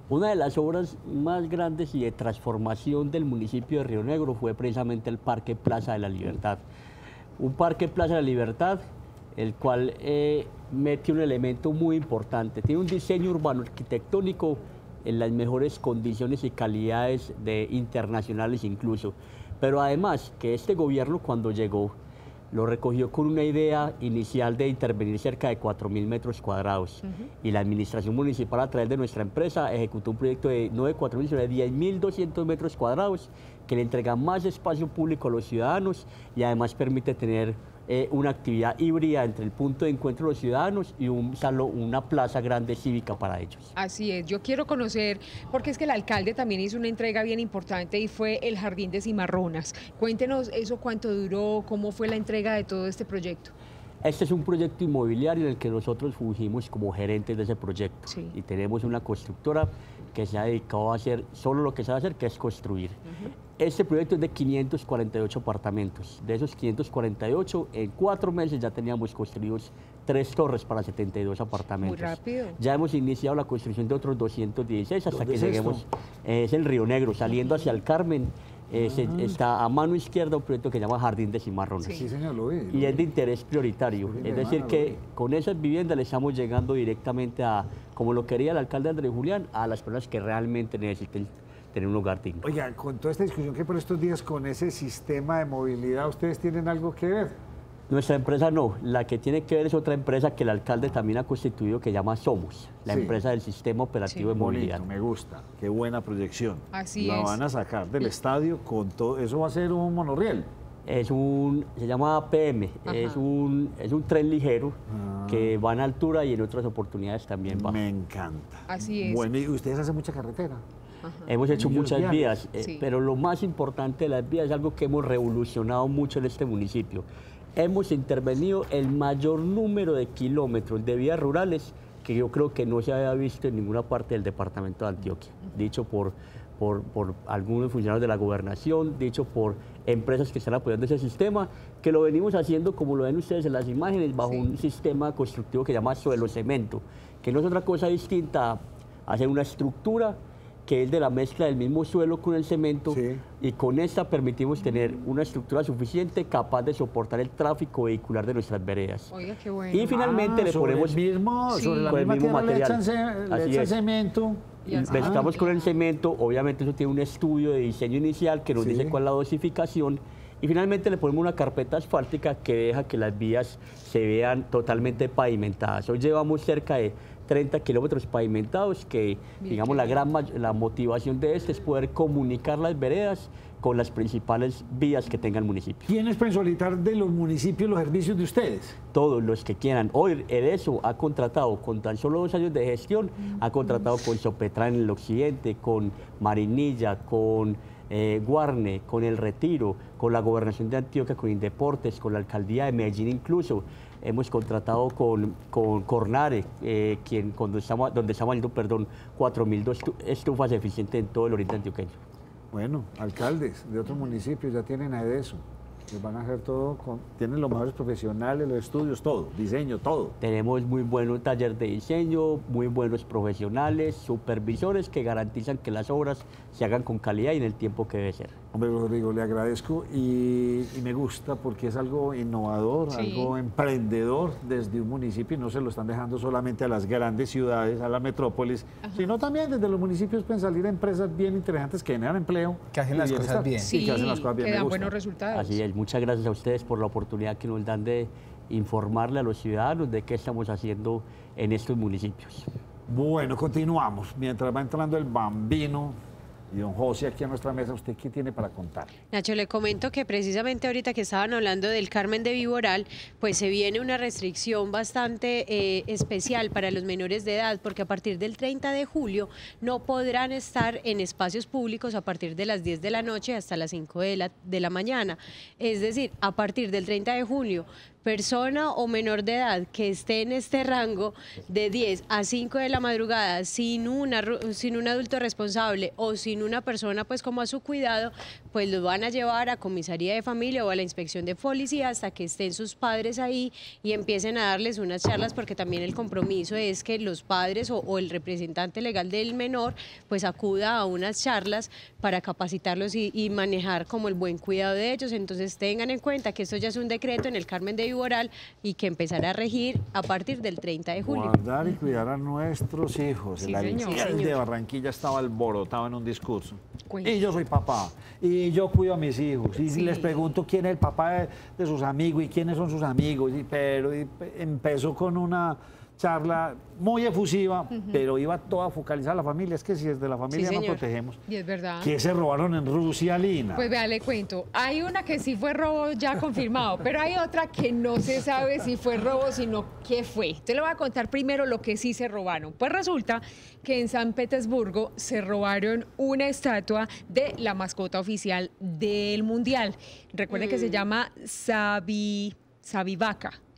Una de las obras más grandes y de transformación del municipio de Río Negro fue precisamente el Parque Plaza de la Libertad. Un Parque Plaza de la Libertad, el cual mete un elemento muy importante. Tiene un diseño urbano arquitectónico en las mejores condiciones y calidades internacionales incluso. Pero además que este gobierno cuando llegó lo recogió con una idea inicial de intervenir cerca de 4.000 metros cuadrados. Y la administración municipal a través de nuestra empresa ejecutó un proyecto de no de 4.000, sino de 10.200 metros cuadrados que le entrega más espacio público a los ciudadanos y además permite tener una actividad híbrida entre el punto de encuentro de los ciudadanos y una plaza grande cívica para ellos. Así es, yo quiero conocer, porque es que el alcalde también hizo una entrega bien importante y fue el Jardín de Cimarronas. Cuéntenos eso, cuánto duró, cómo fue la entrega de todo este proyecto. Este es un proyecto inmobiliario en el que nosotros fungimos como gerentes de ese proyecto. Sí. Y tenemos una constructora que se ha dedicado a hacer solo lo que sabe hacer, que es construir. Este proyecto es de 548 apartamentos. De esos 548, en 4 meses ya teníamos construidos 3 torres para 72 apartamentos. Muy rápido. Ya hemos iniciado la construcción de otros 216 hasta ¿Dónde que es lleguemos. esto? Es el Río Negro, saliendo hacia el Carmen. Está a mano izquierda un proyecto que se llama Jardín de Cimarrones. Sí, señor, lo vi. Y es de interés prioritario. Sí, Es decir, hermano, que con esas viviendas le estamos llegando directamente a, como lo quería el alcalde Andrés Julián, a las personas que realmente necesiten tener un hogar digno. Oiga, con toda esta discusión que por estos días con ese sistema de movilidad, ¿ustedes tienen algo que ver? Nuestra empresa no, la que tiene que ver es otra empresa que el alcalde también ha constituido que llama Somos, la Sí. empresa del Sistema Operativo de Movilidad. Bonito, me gusta. Qué buena proyección. Así La es. van a sacar del estadio con todo. Eso va a ser un monorriel. Se llama APM, es un tren ligero que va en altura y en otras oportunidades también va. Me encanta. Así es. Bueno, ¿y ustedes hacen mucha carretera? Hemos hecho Muchos muchas viajes. vías, Sí. pero lo más importante de las vías es algo que hemos revolucionado mucho en este municipio. Hemos intervenido el mayor número de kilómetros de vías rurales que yo creo que no se había visto en ninguna parte del departamento de Antioquia, dicho por algunos funcionarios de la gobernación, dicho por empresas que están apoyando ese sistema, que lo venimos haciendo, como lo ven ustedes en las imágenes, bajo un sistema constructivo que se llama suelo cemento, que no es otra cosa distinta a hacer una estructura que es de la mezcla del mismo suelo con el cemento, Sí. y con esta permitimos tener una estructura suficiente capaz de soportar el tráfico vehicular de nuestras veredas. Oiga, qué bueno. Y finalmente le sobre ponemos Sí. sobre la con el misma mismo tierra le echan, material. le Así echan es. cemento. Y así. mezclamos con el cemento, obviamente eso tiene un estudio de diseño inicial que nos Sí. dice cuál es la dosificación, y finalmente le ponemos una carpeta asfáltica que deja que las vías se vean totalmente pavimentadas. Hoy llevamos cerca de 30 kilómetros pavimentados que, Bien, digamos, qué la motivación de este es poder comunicar las veredas con las principales vías que tenga el municipio. ¿Quiénes pueden solicitar de los municipios los servicios de ustedes? Todos los que quieran. Hoy EDESO ha contratado, con tan solo 2 años de gestión, ha contratado con Sopetrán en el occidente, con Marinilla, con Guarne, con El Retiro, con la Gobernación de Antioquia, con Indeportes, con la Alcaldía de Medellín incluso. Hemos contratado con Cornare, donde estamos vendiendo 4.000 estufas eficientes en todo el oriente antioqueño. Bueno, alcaldes de otros municipios ya tienen a eso. Les van a hacer todo, tienen los mejores profesionales, los estudios, todo, diseño, todo. Tenemos muy buenos talleres de diseño, muy buenos profesionales, supervisores que garantizan que las obras se hagan con calidad y en el tiempo que debe ser. Hombre, Rodrigo, le agradezco y me gusta porque es algo innovador, algo emprendedor desde un municipio y no se lo están dejando solamente a las grandes ciudades, a la metrópolis, sino también desde los municipios pueden salir empresas bien interesantes que generan empleo. Que hacen las cosas bien. Sí, que hacen las cosas bien. Que dan buenos resultados. Así es, muchas gracias a ustedes por la oportunidad que nos dan de informarle a los ciudadanos de qué estamos haciendo en estos municipios. Bueno, continuamos. Mientras va entrando el Bambino y don José aquí a nuestra mesa, ¿usted qué tiene para contar? Nacho, le comento que precisamente ahorita que estaban hablando del Carmen de Viboral, pues se viene una restricción bastante especial para los menores de edad, porque a partir del 30 de julio no podrán estar en espacios públicos a partir de las 10 de la noche hasta las 5 de la mañana. Es decir, a partir del 30 de julio, persona o menor de edad que esté en este rango de 10 a 5 de la madrugada sin un adulto responsable o sin una persona pues como a su cuidado, pues los van a llevar a comisaría de familia o a la inspección de policía hasta que estén sus padres ahí y empiecen a darles unas charlas, porque también el compromiso es que los padres o el representante legal del menor pues acuda a unas charlas para capacitarlos y manejar como el buen cuidado de ellos. Entonces tengan en cuenta que esto ya es un decreto en el Carmen de Viboral y que empezará a regir a partir del 30 de julio. Guardar y cuidar a nuestros hijos. Sí, el alcalde de Barranquilla estaba alborotado en un discurso. Y yo soy papá, y yo cuido a mis hijos, y les pregunto quién es el papá de sus amigos y quiénes son sus amigos, pero empezó con una charla muy efusiva, pero iba toda focalizada a la familia. Es que si desde la familia nos protegemos. Y es verdad. ¿Qué se robaron en Rusia, Lina? Pues vea, le cuento. Hay una que sí fue robo ya confirmado, pero hay otra que no se sabe si fue robo, sino qué fue. Te lo voy a contar primero lo que sí se robaron. Pues resulta que en San Petersburgo se robaron una estatua de la mascota oficial del Mundial. Recuerden que se llama Savivaka.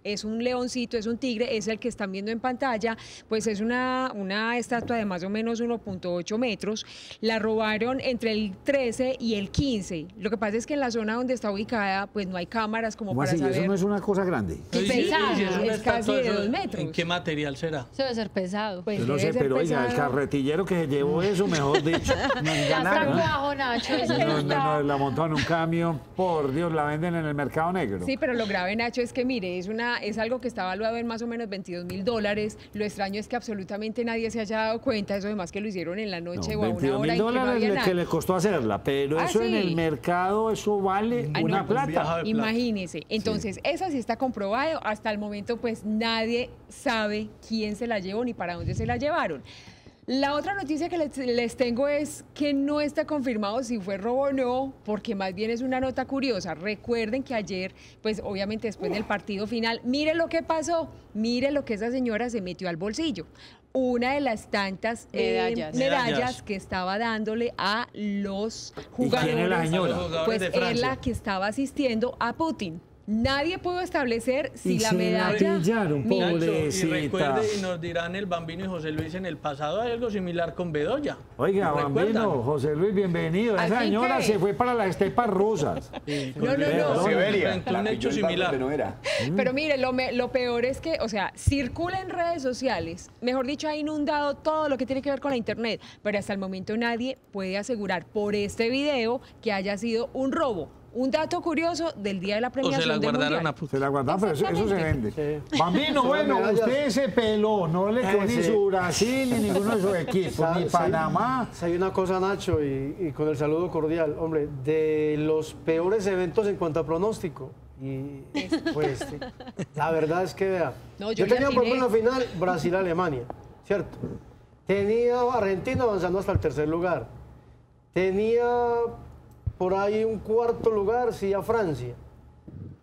Es un leoncito, es un tigre, es el que están viendo en pantalla, pues es una estatua de más o menos 1.8 metros. La robaron entre el 13 y el 15. Lo que pasa es que en la zona donde está ubicada, pues no hay cámaras como para saber. Eso no es una cosa grande. Es pesado, es casi de 2 metros. ¿En qué material será? Eso debe ser pesado. Pues yo no sé, pero oiga, el carretillero que se llevó eso, mejor dicho, nos ganaron. Nacho. No, la montó en un camión, por Dios, la venden en el mercado negro. Sí, pero lo grave, Nacho, es que mire, es algo que está evaluado en más o menos $22,000. Lo extraño es que absolutamente nadie se haya dado cuenta, eso además que lo hicieron en la noche o a una hora. $22,000 que le costó hacerla, pero eso en el mercado, eso vale una plata. Imagínese. Entonces, esa sí está comprobado. Hasta el momento, pues nadie sabe quién se la llevó ni para dónde se la llevaron. La otra noticia que les tengo es que no está confirmado si fue robo o no, porque más bien es una nota curiosa. Recuerden que ayer, pues obviamente después del partido final, mire lo que pasó, mire lo que esa señora se metió al bolsillo. Una de las tantas medallas que estaba dándole a los jugadores. ¿Y quién es la señora? Pues es la que estaba asistiendo a Putin. Nadie pudo establecer si la medalla... Y recuerde, y nos dirán el Bambino y José Luis, en el pasado hay algo similar con Bedoya. Oiga, Bambino, José Luis, bienvenido. Esa señora se fue para las estepas rusas. No. Siberia. Un hecho similar. Pero mire, lo peor es que, o sea, circula en redes sociales, mejor dicho, ha inundado todo lo que tiene que ver con la internet, pero hasta el momento nadie puede asegurar por este video que haya sido un robo. Un dato curioso del día de la premiación. O se la guardaron a Putin. Se la guardaron, pero eso se vende. Sí. Bambino, bueno, usted se peló, no le quedó ni su Brasil ni ninguno de sus equipos, ni Panamá. Hay una cosa, Nacho, y con el saludo cordial, hombre, de los peores eventos en cuanto a pronóstico. Y pues, la verdad es que, vea, yo tenía por ejemplo en la final Brasil-Alemania, ¿cierto? Tenía Argentina avanzando hasta el tercer lugar. Tenía por ahí un cuarto lugar, sí, a Francia,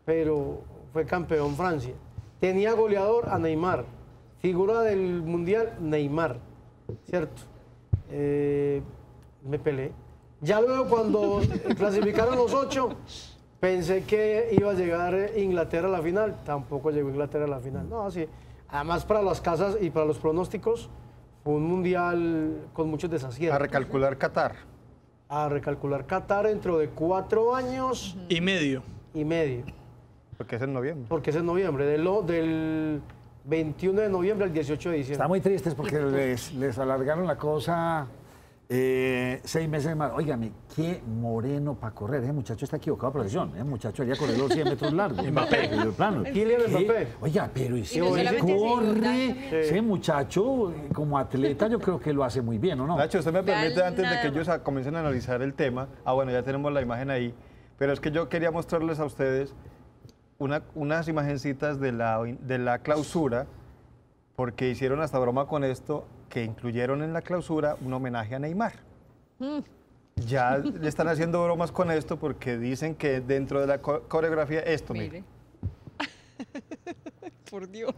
pero fue campeón Francia. Tenía goleador a Neymar, figura del Mundial Neymar, ¿cierto? Me peleé. Ya luego cuando clasificaron los 8, pensé que iba a llegar Inglaterra a la final, tampoco llegó Inglaterra a la final. No, sí. Además para las casas y para los pronósticos, fue un Mundial con muchos desaciertos. A recalcular Qatar. A recalcular Qatar dentro de 4 años. Y medio. y medio. Porque es en noviembre. Porque es en noviembre, del 21 de noviembre al 18 de diciembre. Está muy tristes porque les alargaron la cosa 6 meses más. Óigame, qué moreno para correr. Ese muchacho está equivocado de profesión. Ese muchacho debería correr los 100 metros largos. Mbappé. Kylian Mbappé. Oiga, pero Y no solamente corre. Ese muchacho, como atleta, yo creo que lo hace muy bien, ¿o no? Nacho, usted me permite, Vean antes de que nada ellos comiencen a analizar el tema, bueno, ya tenemos la imagen ahí, pero es que yo quería mostrarles a ustedes unas imagencitas de la clausura, porque hicieron hasta broma con esto, que incluyeron en la clausura un homenaje a Neymar. Ya le están haciendo bromas con esto porque dicen que dentro de la coreografía, esto, mire. Por Dios.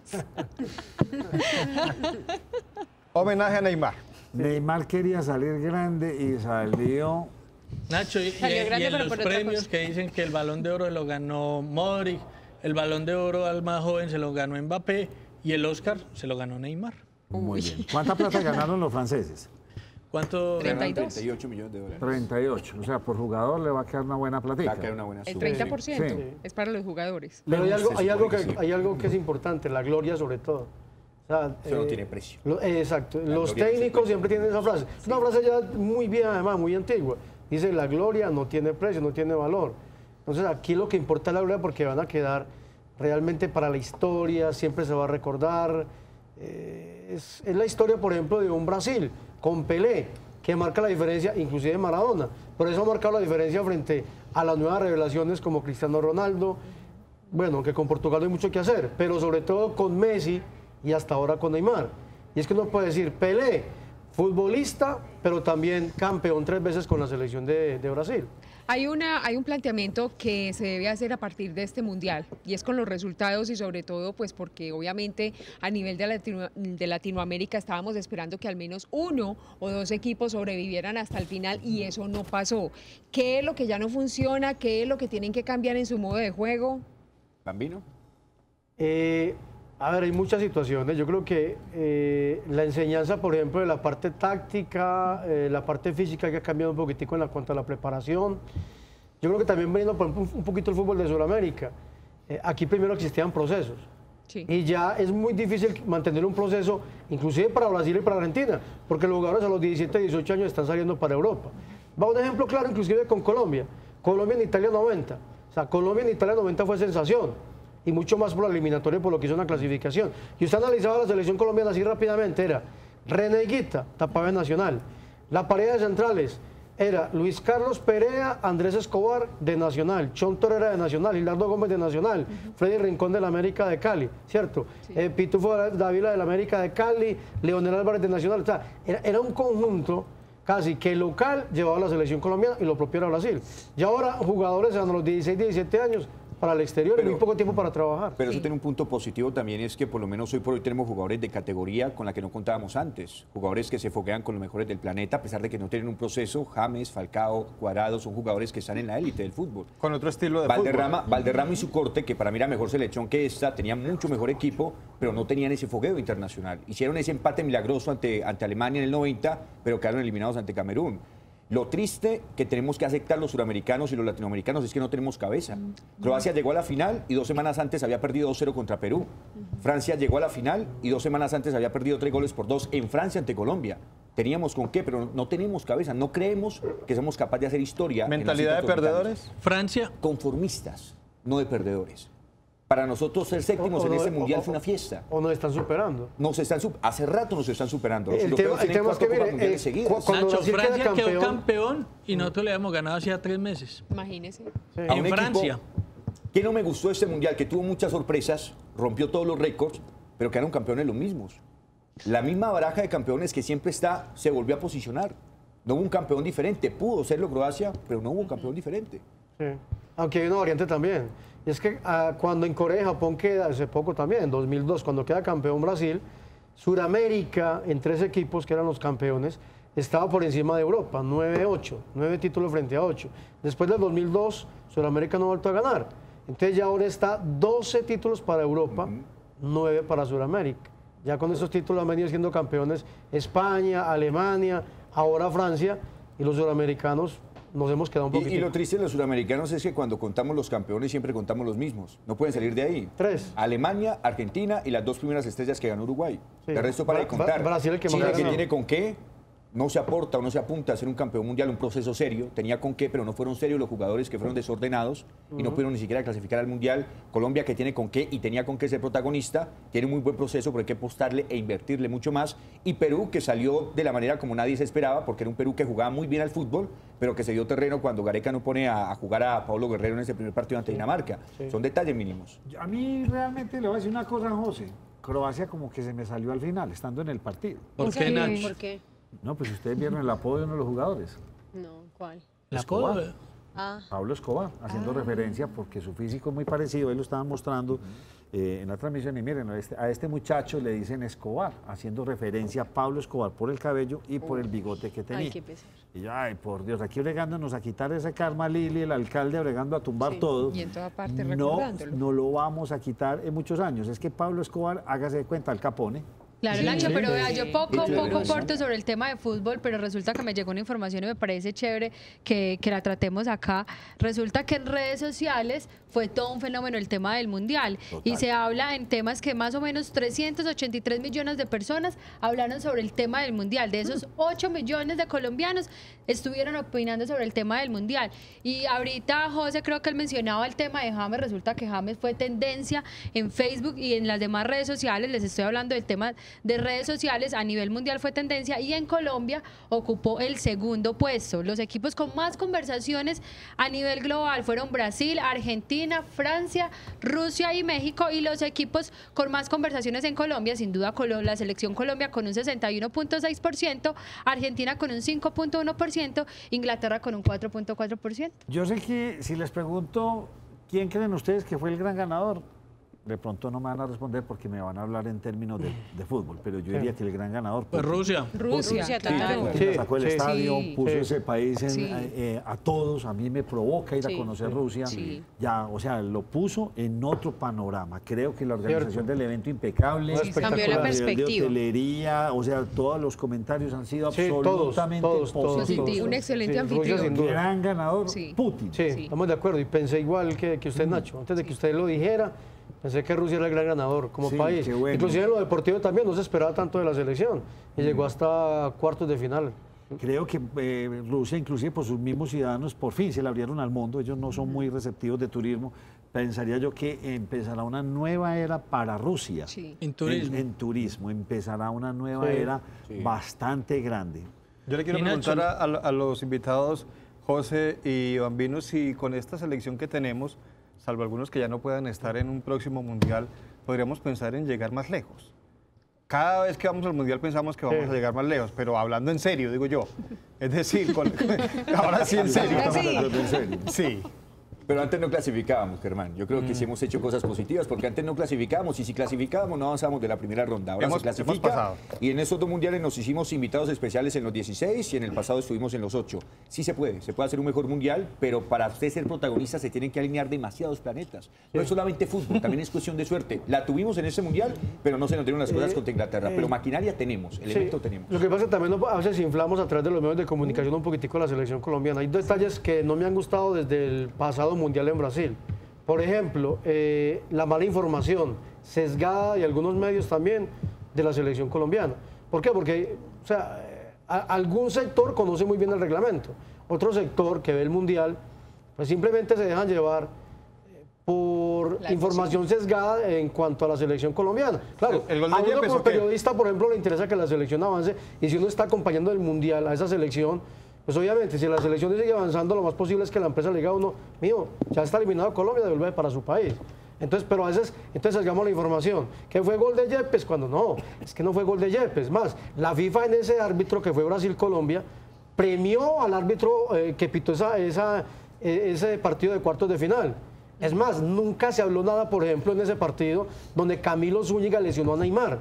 Homenaje a Neymar. Neymar quería salir grande y salió... Nacho, y Grande, en pero los por otra premios cosa. que dicen que el Balón de Oro lo ganó Modric, el Balón de Oro al más joven se lo ganó Mbappé y el Oscar se lo ganó Neymar. Muy bien. ¿Cuánta plata ganaron los franceses? ¿Cuánto? 32. 38 millones de dólares. 38. O sea, por jugador le va a quedar una buena platica. Va a quedar una buena El suma. 30% Sí. es para los jugadores. Pero hay algo sí. que es importante, la gloria sobre todo. O sea, Eso no tiene precio. Exacto. La Los gloria no se técnicos puede siempre tienen esa frase. Es una frase ya muy bien, además, muy antigua. Dice, la gloria no tiene precio, no tiene valor. Entonces, aquí lo que importa es la gloria porque van a quedar realmente para la historia, siempre se va a recordar. Es la historia, por ejemplo, de un Brasil con Pelé, que marca la diferencia, inclusive de Maradona. Por eso ha marcado la diferencia frente a las nuevas revelaciones como Cristiano Ronaldo. Bueno, que con Portugal no hay mucho que hacer, pero sobre todo con Messi y hasta ahora con Neymar. Y es que uno puede decir, Pelé, futbolista, pero también campeón 3 veces con la selección de Brasil. Hay un planteamiento que se debe hacer a partir de este mundial y es con los resultados y sobre todo pues porque obviamente a nivel de Latinoamérica estábamos esperando que al menos 1 o 2 equipos sobrevivieran hasta el final y eso no pasó. ¿Qué es lo que ya no funciona? ¿Qué es lo que tienen que cambiar en su modo de juego? ¿Bambino? A ver, hay muchas situaciones. Yo creo que la enseñanza, por ejemplo, de la parte táctica, la parte física que ha cambiado un poquitico en cuanto a la preparación. Yo creo que también veniendo por ejemplo, un poquito el fútbol de Sudamérica. Aquí primero existían procesos. Sí. Y ya es muy difícil mantener un proceso, inclusive para Brasil y para Argentina, porque los jugadores a los 17, 18 años están saliendo para Europa. Va un ejemplo claro, inclusive con Colombia. Colombia en Italia 90. O sea, Colombia en Italia 90 fue sensación. Y mucho más por la eliminatoria, por lo que hizo una clasificación. Y usted analizaba la selección colombiana así rápidamente, era René Higuita, tapaba en Nacional. La pareja de centrales era Luis Carlos Perea, Andrés Escobar de Nacional, Chon Torrera de Nacional, Hilardo Gómez de Nacional, Freddy Rincón de la América de Cali, ¿cierto? Sí. Pitufo Dávila de la América de Cali, Leonel Álvarez de Nacional. O sea, era un conjunto casi que local llevaba a la selección colombiana y lo propio era Brasil. Y ahora jugadores a los 16, 17 años para el exterior y muy poco tiempo para trabajar. Pero eso tiene un punto positivo también, es que por lo menos hoy por hoy tenemos jugadores de categoría con la que no contábamos antes. Jugadores que se foguean con los mejores del planeta, a pesar de que no tienen un proceso. James, Falcao, Cuadrado, son jugadores que están en la élite del fútbol. Con otro estilo de fútbol. Valderrama y su corte, que para mí era mejor selección que esta, tenían mucho mejor equipo, pero no tenían ese fogueo internacional. Hicieron ese empate milagroso ante Alemania en el 90, pero quedaron eliminados ante Camerún. Lo triste que tenemos que aceptar los suramericanos y los latinoamericanos es que no tenemos cabeza. Croacia llegó a la final y 2 semanas antes había perdido 2-0 contra Perú. Francia llegó a la final y 2 semanas antes había perdido 3-2 en Francia ante Colombia. Teníamos con qué, pero no tenemos cabeza. No creemos que somos capaces de hacer historia. ¿Mentalidad de perdedores? Francia. Conformistas, no de perdedores. Para nosotros ser séptimos en este mundial fue una fiesta. ¿O nos están superando? Hace rato nos están superando. Los El tema es que, mire, Nacho, Francia quedó campeón y nosotros le habíamos ganado hacía 3 meses. Imagínese. Sí. En Francia. ¿Qué no me gustó este mundial? Que tuvo muchas sorpresas, rompió todos los récords, pero quedaron campeones los mismos. La misma baraja de campeones que siempre está, se volvió a posicionar. No hubo un campeón diferente. Pudo serlo Croacia, pero no hubo un campeón diferente. Sí. Aunque hay una variante también. Y es que cuando en Corea y Japón queda, hace poco también, en 2002, cuando queda campeón Brasil, Sudamérica, en 3 equipos que eran los campeones, estaba por encima de Europa, 9-8, 9 títulos frente a 8. Después del 2002, Sudamérica no ha vuelto a ganar. Entonces ya ahora está 12 títulos para Europa, 9 para Sudamérica. Ya con esos títulos han venido siendo campeones España, Alemania, ahora Francia, y los sudamericanos nos hemos quedado un poquito. Y lo triste de los sudamericanos es que cuando contamos los campeones siempre contamos los mismos. No pueden salir de ahí. 3. Alemania, Argentina y las 2 primeras estrellas que ganó Uruguay. Sí. El resto para de contar. Brasil el que más Chile, ganó. que tiene con qué, no se aporta o no se apunta a ser un campeón mundial, un proceso serio. Tenía con qué, pero no fueron serios los jugadores, que fueron desordenados y no pudieron ni siquiera clasificar al mundial. Colombia, que tiene con qué y tenía con qué ser protagonista, tiene un muy buen proceso, pero hay que apostarle e invertirle mucho más. Y Perú, que salió de la manera como nadie se esperaba, porque era un Perú que jugaba muy bien al fútbol, pero que se dio terreno cuando Gareca no pone a jugar a Pablo Guerrero en ese primer partido ante Dinamarca. Sí. Son detalles mínimos. A mí realmente le voy a decir una cosa, José. Croacia como que se me salió al final, estando en el partido. ¿Por qué, Nacho? ¿Por qué? No, pues ustedes vieron el apodo de uno de los jugadores. No, ¿cuál? ¿El Escobar. apodo? Ah. Pablo Escobar, haciendo referencia porque su físico es muy parecido, ahí lo estaban mostrando en la transmisión y miren, a este muchacho le dicen Escobar, haciendo referencia a Pablo Escobar por el cabello y por el bigote que tenía. Ay, qué pesar. Y yo, ay, por Dios, aquí bregándonos a quitar ese karma, Lili, el alcalde bregando a tumbar todo. Y en toda parte no, recordándolo. no lo vamos a quitar en muchos años. Es que Pablo Escobar, hágase de cuenta, Al Capone. Claro, Sí, Nacho, sí, pero vea, yo poco claro. aporto sobre el tema de fútbol, pero resulta que me llegó una información y me parece chévere que la tratemos acá. Resulta que en redes sociales fue todo un fenómeno el tema del Mundial. Total. Y se habla en temas que más o menos 383 millones de personas hablaron sobre el tema del Mundial. De esos 8 millones de colombianos estuvieron opinando sobre el tema del Mundial. Y ahorita José creo que él mencionaba el tema de James. Resulta que James fue tendencia en Facebook y en las demás redes sociales. Les estoy hablando del tema de redes sociales. A nivel mundial fue tendencia y en Colombia ocupó el segundo puesto. Los equipos con más conversaciones a nivel global fueron Brasil, Argentina, Francia, Rusia y México, y los equipos con más conversaciones en Colombia, sin duda la selección Colombia con un 61.6%, Argentina con un 5.1%, Inglaterra con un 4.4%. Yo sé que si les pregunto quién creen ustedes que fue el gran ganador, de pronto no me van a responder porque me van a hablar en términos de fútbol, pero yo diría que el gran ganador... Pues Rusia. Rusia, claro. Putin sacó el estadio, sí, puso sí. ese país a todos, a mí me provoca ir a Sí, conocer Rusia, ya, o sea, lo puso en otro panorama. Creo que la organización del evento impecable, Sí, cambió la a nivel de perspectiva. hotelería, o sea, todos los comentarios han sido Sí, absolutamente todos. positivos. Un excelente Sí, Rusia anfitrión. sin duda. Gran ganador, Sí. Putin. Sí, Sí. estamos de acuerdo. Y pensé igual que usted, Nacho. Antes de que usted lo dijera, pensé que Rusia era el gran ganador como Sí, país. qué bueno. Inclusive en lo deportivo también, no se esperaba tanto de la selección. Y llegó hasta cuartos de final. Creo que Rusia, inclusive por sus mismos ciudadanos, por fin se le abrieron al mundo. Ellos no son muy receptivos de turismo. Pensaría yo que empezará una nueva era para Rusia. Sí. En turismo. En turismo. Empezará una nueva Sí. era bastante grande. Yo le quiero Y Nacho, preguntar a los invitados, José y Bambino, si con esta selección que tenemos, salvo algunos que ya no puedan estar en un próximo mundial, podríamos pensar en llegar más lejos. Cada vez que vamos al mundial pensamos que vamos a llegar más lejos, pero hablando en serio, digo yo. Es decir, ahora sí en serio. Ahora sí. En serio. Sí. Pero antes no clasificábamos, Germán. Yo creo que sí hemos hecho cosas positivas, porque antes no clasificábamos, y si clasificábamos no avanzamos de la primera ronda. Ahora Hemos se clasifica, pasado. y en estos 2 mundiales nos hicimos invitados especiales en los 16 y en el pasado estuvimos en los 8. Sí se puede hacer un mejor mundial, pero para usted ser protagonista se tienen que alinear demasiados planetas. No es solamente fútbol, también es cuestión de suerte. La tuvimos en ese mundial, pero no se nos dieron las cosas contra Inglaterra. Pero maquinaria tenemos, elemento tenemos. Lo que pasa es que también a veces inflamos a través de los medios de comunicación un poquitico la selección colombiana. Hay detalles que no me han gustado desde el pasado mundial en Brasil. Por ejemplo, la mala información sesgada de algunos medios también de la selección colombiana. ¿Por qué? Porque o sea, algún sector conoce muy bien el reglamento. Otro sector que ve el mundial, pues simplemente se dejan llevar por La información sesgada en cuanto a la selección colombiana. Claro, ¿El gol de a uno Yepes como o qué? periodista, por ejemplo, le interesa que la selección avance, y si uno está acompañando el mundial a esa selección, pues obviamente si la selección sigue avanzando, lo más posible es que la empresa le diga a uno, mío, ya está eliminado Colombia, devuelve para su país. Entonces, pero a veces, entonces sesgamos la información. ¿Qué fue gol de Yepes? Cuando no, es que no fue gol de Yepes. Más, la FIFA en ese árbitro que fue Brasil-Colombia, premió al árbitro que pitó ese partido de cuartos de final. Es más, nunca se habló nada, por ejemplo, en ese partido donde Camilo Zúñiga lesionó a Neymar.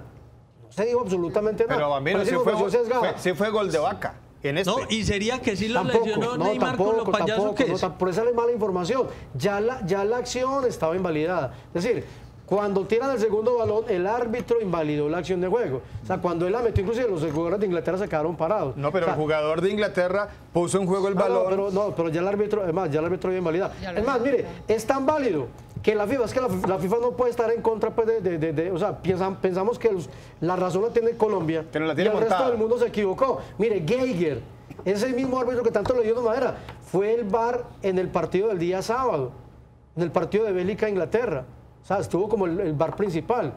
No se dijo absolutamente nada. Pero Bambino, Parece sí información sesgada. fue gol de Vaca. En este. No, y sería que sí lo Tampoco, lesionó no, Neymar con lo payaso que es. por esa es mala información. Ya la acción estaba invalidada. Es decir, Cuando tiran el segundo balón, el árbitro invalidó la acción de juego. O sea, cuando él la metió, inclusive los jugadores de Inglaterra se quedaron parados. No, pero o sea, el jugador de Inglaterra puso en juego el balón. Pero ya el árbitro, es más, ya el árbitro había invalidado. Es más, mire, es tan válido que la FIFA, es que la FIFA no puede estar en contra, pues, o sea, pensamos que la razón la tiene Colombia, que no la y tiene el montada. resto del mundo se equivocó. Mire, Geiger, ese mismo árbitro que tanto le dio de madera, fue el VAR en el partido del día sábado, en el partido de Bélgica-Inglaterra. O sea, estuvo como el VAR principal.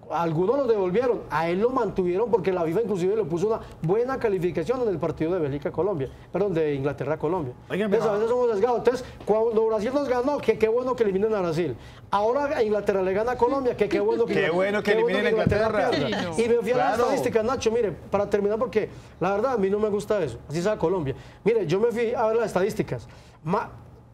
Algunos lo devolvieron, a él lo mantuvieron porque la FIFA inclusive le puso una buena calificación en el partido de Bélgica-Colombia, perdón, de Inglaterra-Colombia. Entonces a veces somos sesgados. Entonces, cuando Brasil nos ganó, que qué bueno que eliminen a Brasil. Ahora a Inglaterra le gana a Colombia, que qué bueno que, eliminen a Inglaterra. Pierda. Y me fui a las estadísticas, Nacho, mire, para terminar, porque la verdad a mí no me gusta eso, así sea Colombia. Mire, yo me fui a ver las estadísticas.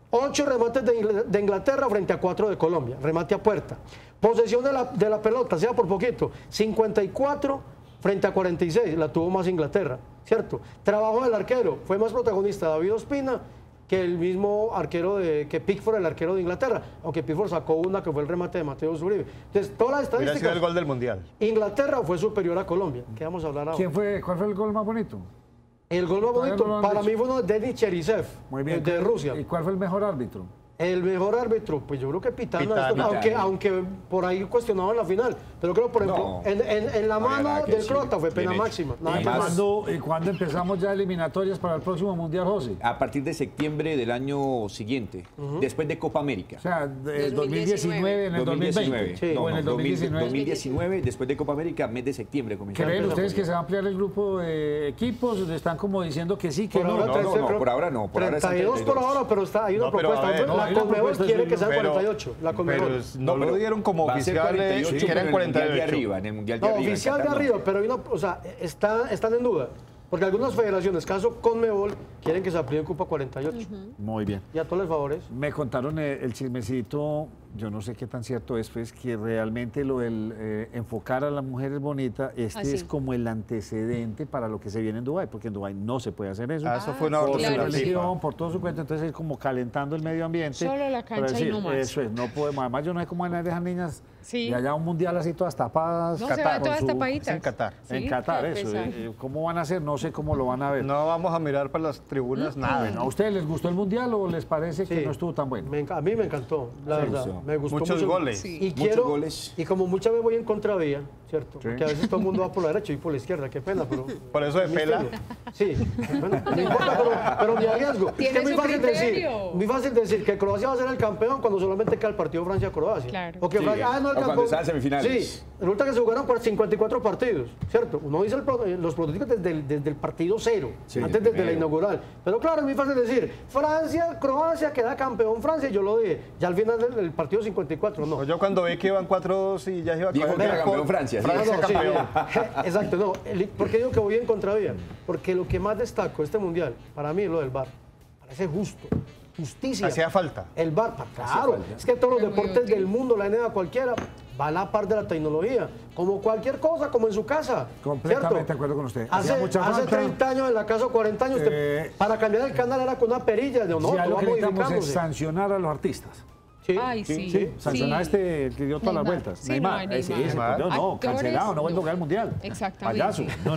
8 remates de Inglaterra frente a 4 de Colombia, remate a puerta. Posesión de la pelota, sea por poquito, 54 frente a 46, la tuvo más Inglaterra, ¿cierto? Trabajo del arquero, fue más protagonista David Ospina que el mismo arquero que Pickford, el arquero de Inglaterra, aunque Pickford sacó una que fue el remate de Mateo Zuribe. Entonces, todas las estadísticas... Hubiera sido el gol del Mundial. Inglaterra fue superior a Colombia, ¿qué vamos a hablar ahora? ¿Cuál fue el gol más bonito? El gol más bonito para mí fue uno de Denis Cherisev, de Rusia. ¿Y cuál fue el mejor árbitro? El mejor árbitro, pues yo creo que Pitana, aunque por ahí cuestionaban la final, pero creo, por ejemplo, en la mano del croata fue pena máxima. ¿Y cuándo empezamos ya eliminatorias para el próximo Mundial, José? A partir de septiembre del año siguiente, después de Copa América. O sea, 2019 en el 2020. Sí. No, en el 2019, después de Copa América, mes de septiembre comenzamos. ¿Creen ustedes que se va a ampliar el grupo de equipos? Están como diciendo que sí, que no. Por ahora no. Por 32 por ahora, pero hay una propuesta. La Conmebol quiere que sean 48. La Conmebol. No lo dieron como oficial, que eran 48. En el Mundial de arriba. No, oficial de arriba, pero están en duda. Porque algunas federaciones, caso Conmebol, quieren que se aplique el cupo a 48. Muy bien. Y a todos les favorece. Me contaron el chismecito, yo no sé qué tan cierto es, pues que realmente lo del enfocar a las mujeres bonitas, es como el antecedente para lo que se viene en Dubái, porque en Dubái no se puede hacer eso. Eso fue una orden de la religión, por todo su cuento, entonces es como calentando el medio ambiente. Solo la cancha y no más. Eso es, no podemos, además yo no sé cómo van a dejar niñas y allá un mundial así todas tapadas. No, se van todas tapaditas. En Qatar. En Qatar, eso. ¿Cómo van a hacer? No sé cómo lo van a ver. No vamos a mirar para las tribunas nada. Bueno, ¿a ustedes les gustó el mundial o les parece que no estuvo tan bueno? A mí me encantó, la verdad. Me gustó muchos mucho. goles. Y y como muchas veces voy en contravía, ¿cierto? Porque a veces todo el mundo va por la derecha y por la izquierda, qué pena, pero... Por eso de pela. Sí, bueno, no importa, pero mi arriesgo. Es que es muy fácil decir que Croacia va a ser el campeón cuando solamente queda el partido Francia-Croacia. Claro. O que Francia, no el campeón. Cuando está en semifinales. Sí, resulta que se jugaron por 54 partidos, ¿cierto? Uno dice los pronósticos desde el partido cero, antes desde la inaugural. Pero claro, es muy fácil decir, Francia-Croacia queda campeón Francia, yo lo dije. Ya al final del partido 54, no. Yo cuando vi que iban 4-2 y ya iba a dijo que era campeón Francia. Francia campeón. Exacto, no. ¿Por qué digo que voy en contravía? Porque lo que más destaco de este mundial, para mí es lo del VAR. Parece justo. Justicia. Hacía falta. El VAR, claro. Es que todos los deportes del mundo, la NBA cualquiera, va a la par de la tecnología. Como cualquier cosa, como en su casa. Completamente de acuerdo con usted. Hace 30 años en la casa, 40 años, para cambiar el canal era con una perilla de honor. Ya lo que necesitamos es sancionar a los artistas. Sí. Sancionar que dio todas las vueltas. Sí, Neymar. No, cancelado, no vuelve a jugar el mundial. Exactamente. Payaso. No.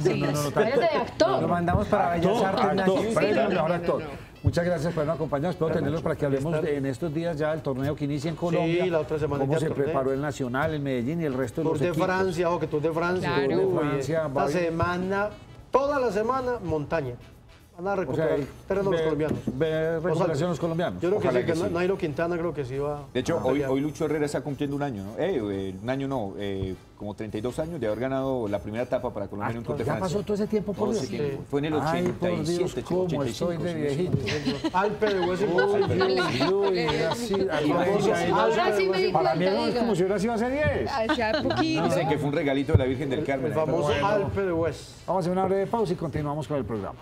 Váyase de actor. Lo mandamos para Bellas Artes. Premio mejor actor. Muchas gracias por habernos acompañado. Espero tenerlos para que hablemos en estos días ya del torneo que inicia en Colombia. Sí, la otra semana. Cómo se preparó el Nacional, el Medellín y el resto de los equipos. Tour de Francia, que Tour de Francia. Esta semana, toda la semana, montaña. Van a recuperar terreno los colombianos. Recuperación los colombianos. Yo creo que sí, Nairo Quintana creo que sí va. De hecho, hoy Lucho Herrera está cumpliendo un año, ¿no? Como 32 años de haber ganado la primera etapa para Colombia en un Tour de Francia. Ya pasó todo ese tiempo, por Dios. Fue en el 87, Ay, por Dios, cómo estoy de viejito. Alpe de Hueso. Ahora sí me di Para mí cuenta, es como si hubiera sido hace 10. Hace poquito. Dicen que fue un regalito de la Virgen del Carmen. El famoso Alpe de Hueso. Vamos a hacer una breve pausa y continuamos con el programa.